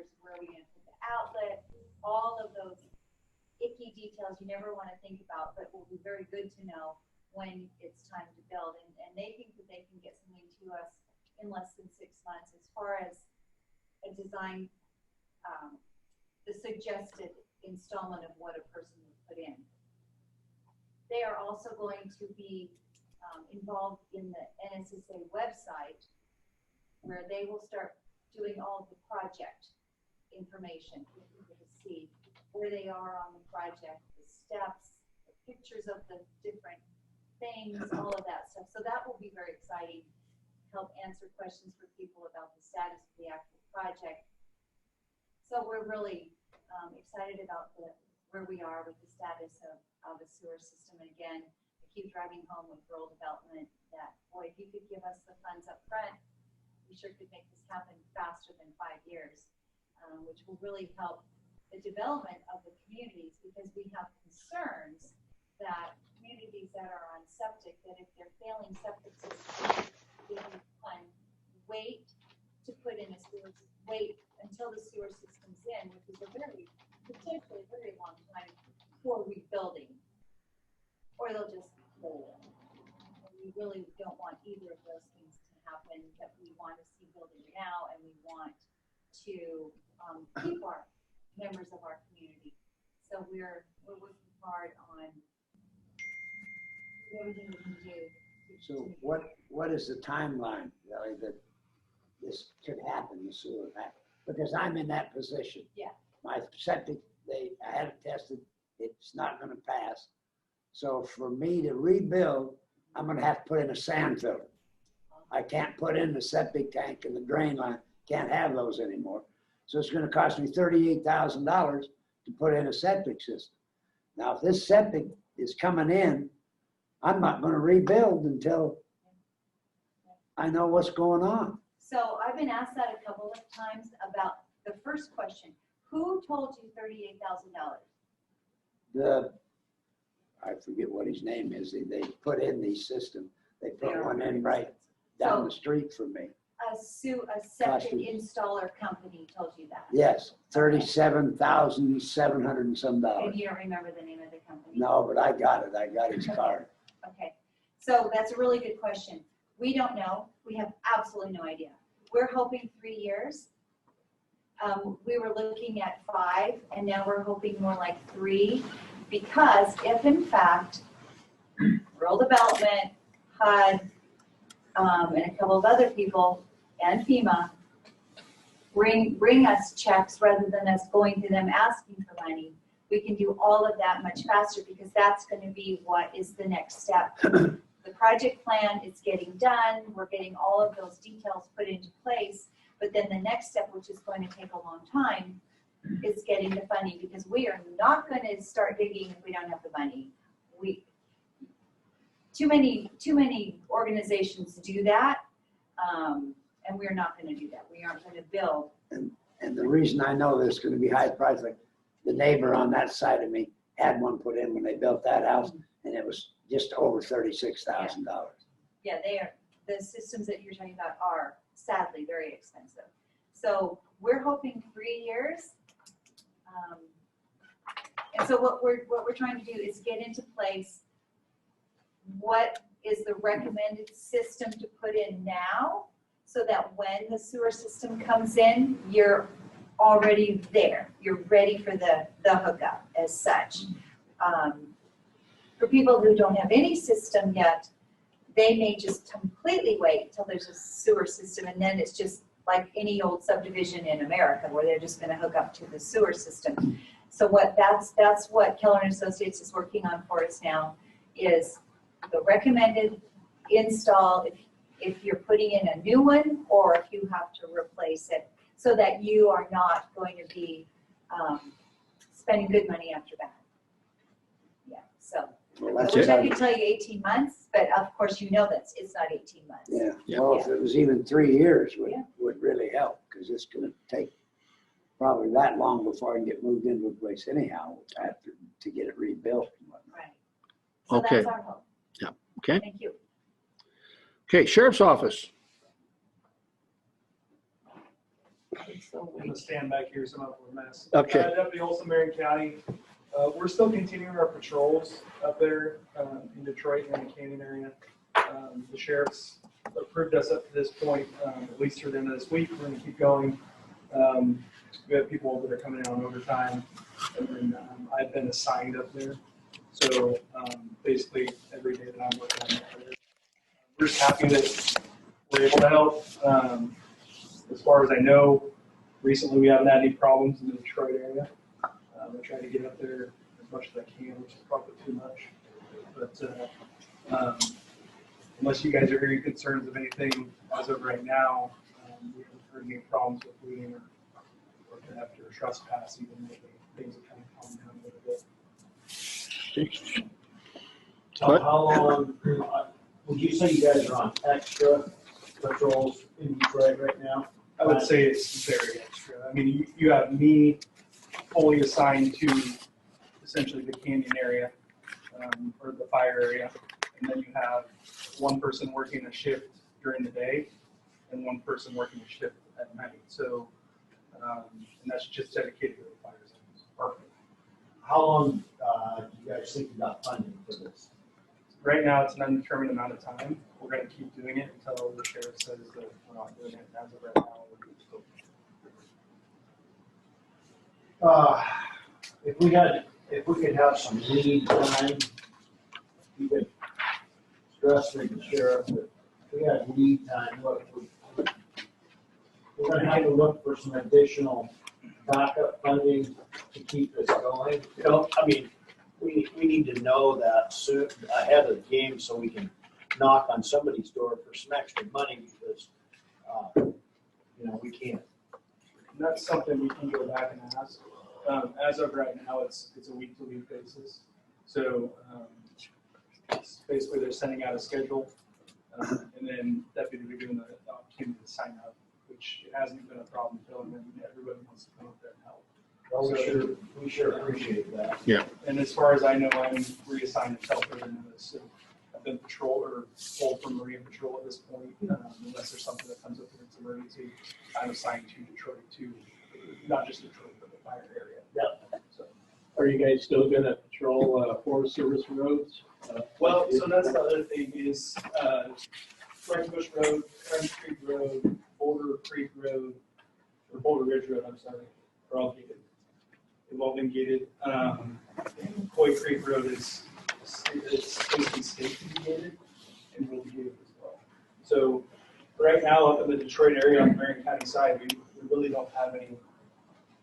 think about, but will be very good to know when it's time to build. And they think that they can get something to us in less than 6 months as far as a design, the suggested installment of what a person would put in. They are also going to be involved in the NSSA website, where they will start doing all of the project information for people to see where they are on the project, the steps, the pictures of the different things, all of that stuff. So that will be very exciting, help answer questions for people about the status of the actual project. So we're really excited about where we are with the status of the sewer system. And again, I keep driving home with rural development that, boy, if you could give us the funds up front, we sure could make this happen faster than 5 years, which will really help the development of the communities, because we have concerns that communities that are on septic, that if they're failing septic systems, they can wait to put in a sewer, wait until the sewer system's in, which is a potentially very long time for rebuilding, or they'll just fail. We really don't want either of those things to happen, that we want to see building now, and we want to keep our members of our community. So we're working hard on everything we can do. So what is the timeline, Kelly, that this could happen, the sewer happen? Because I'm in that position. Yeah. My septic, I had it tested, it's not gonna pass. So for me to rebuild, I'm gonna have to put in a sand filter. I can't put in the septic tank and the drain line, can't have those anymore. So it's gonna cost me $38,000 to put in a septic system. Now, if this septic is coming in, I'm not gonna rebuild until I know what's going on. So I've been asked that a couple of times about the first question. Who told you $38,000? I forget what his name is. They put in these systems. They put one in right down the street from me. A septic installer company told you that? Yes, $37,700 and some And dollars. you don't remember the name of the company? No, but I got it. I got his card. Okay, so that's a really good question. We don't know. We have absolutely no idea. We're hoping 3 years. We were looking at 5, and now we're hoping more like 3, because if in fact rural development, HUD, and a couple of other people, and FEMA bring us checks rather than us going to them asking for money, we can do all of that much faster, because that's going to be what is the next step. The project plan is getting done. We're getting all of those details put into place. But then the next step, which is going to take a long time, is getting the funding, because we are not going to start digging if we don't have the money. Too many organizations do that, and we're not going to do that. We aren't going to build. And the reason I know there's going to be high price, like the neighbor on that side of me had one put in when they built that house, and it was just over $36,000. Yeah, they are. The systems that you're talking about are sadly very expensive. So we're hoping 3 years. And so what we're trying to do is get into place what is the recommended system to put in now, so that when the sewer system comes in, you're already there. You're ready for the hookup as such. For people who don't have any system yet, they may just completely wait till there's a sewer system, and then it's just like any old subdivision in America where they're just going to hook up to the sewer system. So that's what Keller and Associates is working on for us now, is the recommended install if you're putting in a new one or if you have to replace it, so that you are not going to be spending good money after that. Yeah, so. Well, I wish I could tell you 18 months, but of course you know that it's not 18 months. Yeah, well, if it was even 3 years would really help, because it's going to take probably that long before I can get moved into a place anyhow, after to get it rebuilt and whatnot. Right. So Okay. that's our hope. Yeah, okay. Thank you. Okay, Sheriff's Office. I'm gonna stand back here so I'm not a mess. Okay. Deputy Olson, Marion County. We're still continuing our patrols up there in Detroit and in the Canyon area. The sheriff's approved us up to this point, at least through the end of this week. We're going to keep going. We have people that are coming in on overtime, and then I've been assigned up there. So basically, every day that I'm working on it, we're just happy that we're able to help. As far as I know, recently we haven't had any problems in the Detroit area. I try to get up there as much as I can, which is probably too much. But unless you guys are hearing concerns of anything as of right now, we haven't heard any problems with looting or theft or trespass, even though things are kind of calmed down a little bit. So how long, would you say you guys are on extra patrols in Detroit right now? I would say it's very extra. I mean, you have me fully assigned to essentially the Canyon area, or the fire area. And then you have one person working a shift during the day and one person working a shift at night. So, and that's just dedicated to the fire zones. Perfect. How long do you guys think you got funding for this? Right now, it's an undetermined amount of time. We're going to keep doing it until the sheriff says that we're not doing it. As of right now, we're still. If we could have some lead time, you could stress to the sheriff that if we had lead time, we're gonna have to look for some additional backup funding to keep this going. You know, I mean, we need to know that soon, ahead of the game, so we can knock on somebody's door for some extra money, because, you know, we can't. And that's something we can go back and ask. As of right now, it's a week-to-week basis. So it's basically they're sending out a schedule, and then deputy will be given the opportunity to sign up, which it hasn't been a problem filling in. Everybody wants to come up there and help. Well, we sure appreciate that. Yeah. And as far as I know, I'm reassigned to Telford and so I've been pulled from Marine Patrol at this point. Unless there's something that comes up that's emergency, I'm assigned to Detroit too, not just Detroit, but the fire area. Yep. So. Are you guys still gonna patrol Forest Service roads? Well, so that's the other thing is Bush Road, French Creek Road, Boulder Creek Road, or Boulder Ridge Road, I'm sorry, are all gated. They've all been gated. Coy Creek Road it's basically state to be gated and will be gated as well. So right now up in the Detroit area on the Marion County side, we really don't have any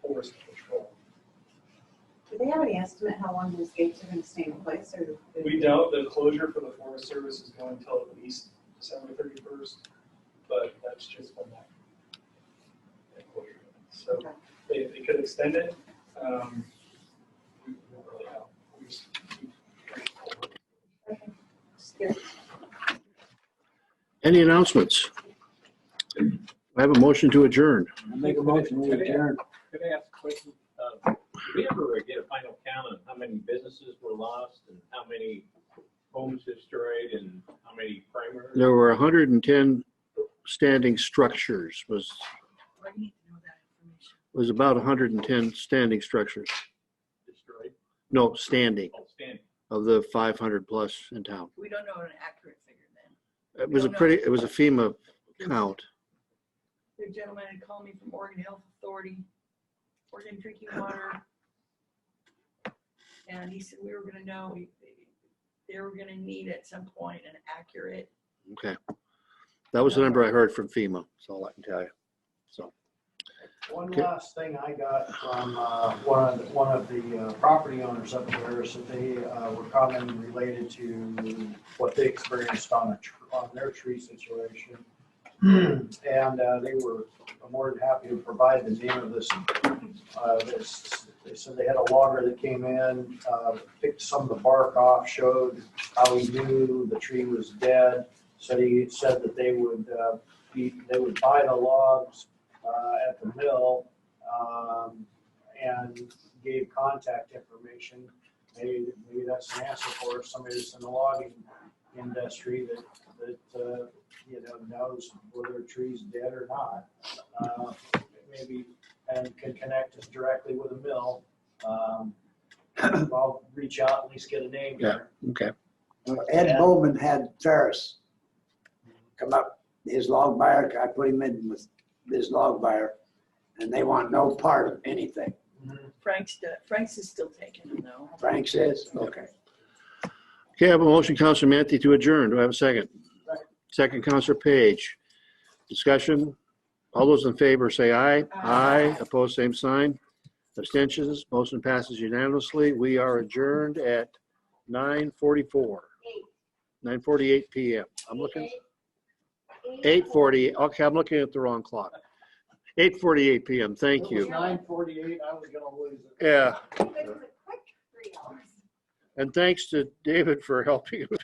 forest patrol. Do they have any estimate how long those gates are going to stay in place, or? We don't. The closure for the Forest Service is going until at least December 31st, but that's just when that closure. So they could extend it. We don't really know. We just Any announcements? I have a motion to adjourn. I make a motion, we adjourn. Could I ask a question? Did we ever get a final count on how many businesses were lost and how many homes destroyed and how many primers? There were 110 standing structures, was about 110 standing structures. Destroyed? No, standing, Oh, standing. of the 500 plus in town. We don't know an accurate figure then. It was a FEMA count. The gentleman had called me from Oregon Health Authority, Oregon Drinking Water. And he said we were gonna know, they were gonna need at some point an accurate. Okay. That was the number I heard from FEMA. That's all I can tell you. So. One Okay. last thing I got from one of the property owners up there is that they were commenting related to what they experienced on their tree situation. And they were more than happy to provide the name of this. They said they had a logger that came in, picked some of the bark off, showed how he knew the tree was dead. He said that they would buy the logs at the mill, and gave contact information. Maybe that's an answer for somebody that's in the logging industry that knows whether a tree's dead or not. Maybe and can connect us directly with a mill. I'll reach out, at least get a name Yeah. there. Okay. Ed Bowman had Ferris come up, his log buyer, I put him in with his log buyer, and they want no part of anything. Frank's is still taking them though. Frank says, okay. Okay, I have a motion, Counselor Manthey, to adjourn. Do I have a second? Second, Counselor Page. Discussion? All those in favor say aye. Aye. Opposed, same sign. Abstentions? Motion passes unanimously. We are adjourned at 9:44. 9:48 p.m. I'm looking, 8:40. Okay, I'm looking at the wrong clock. 8:48 p.m. Thank you. 9:48, I was gonna lose it. Yeah. And thanks to David for helping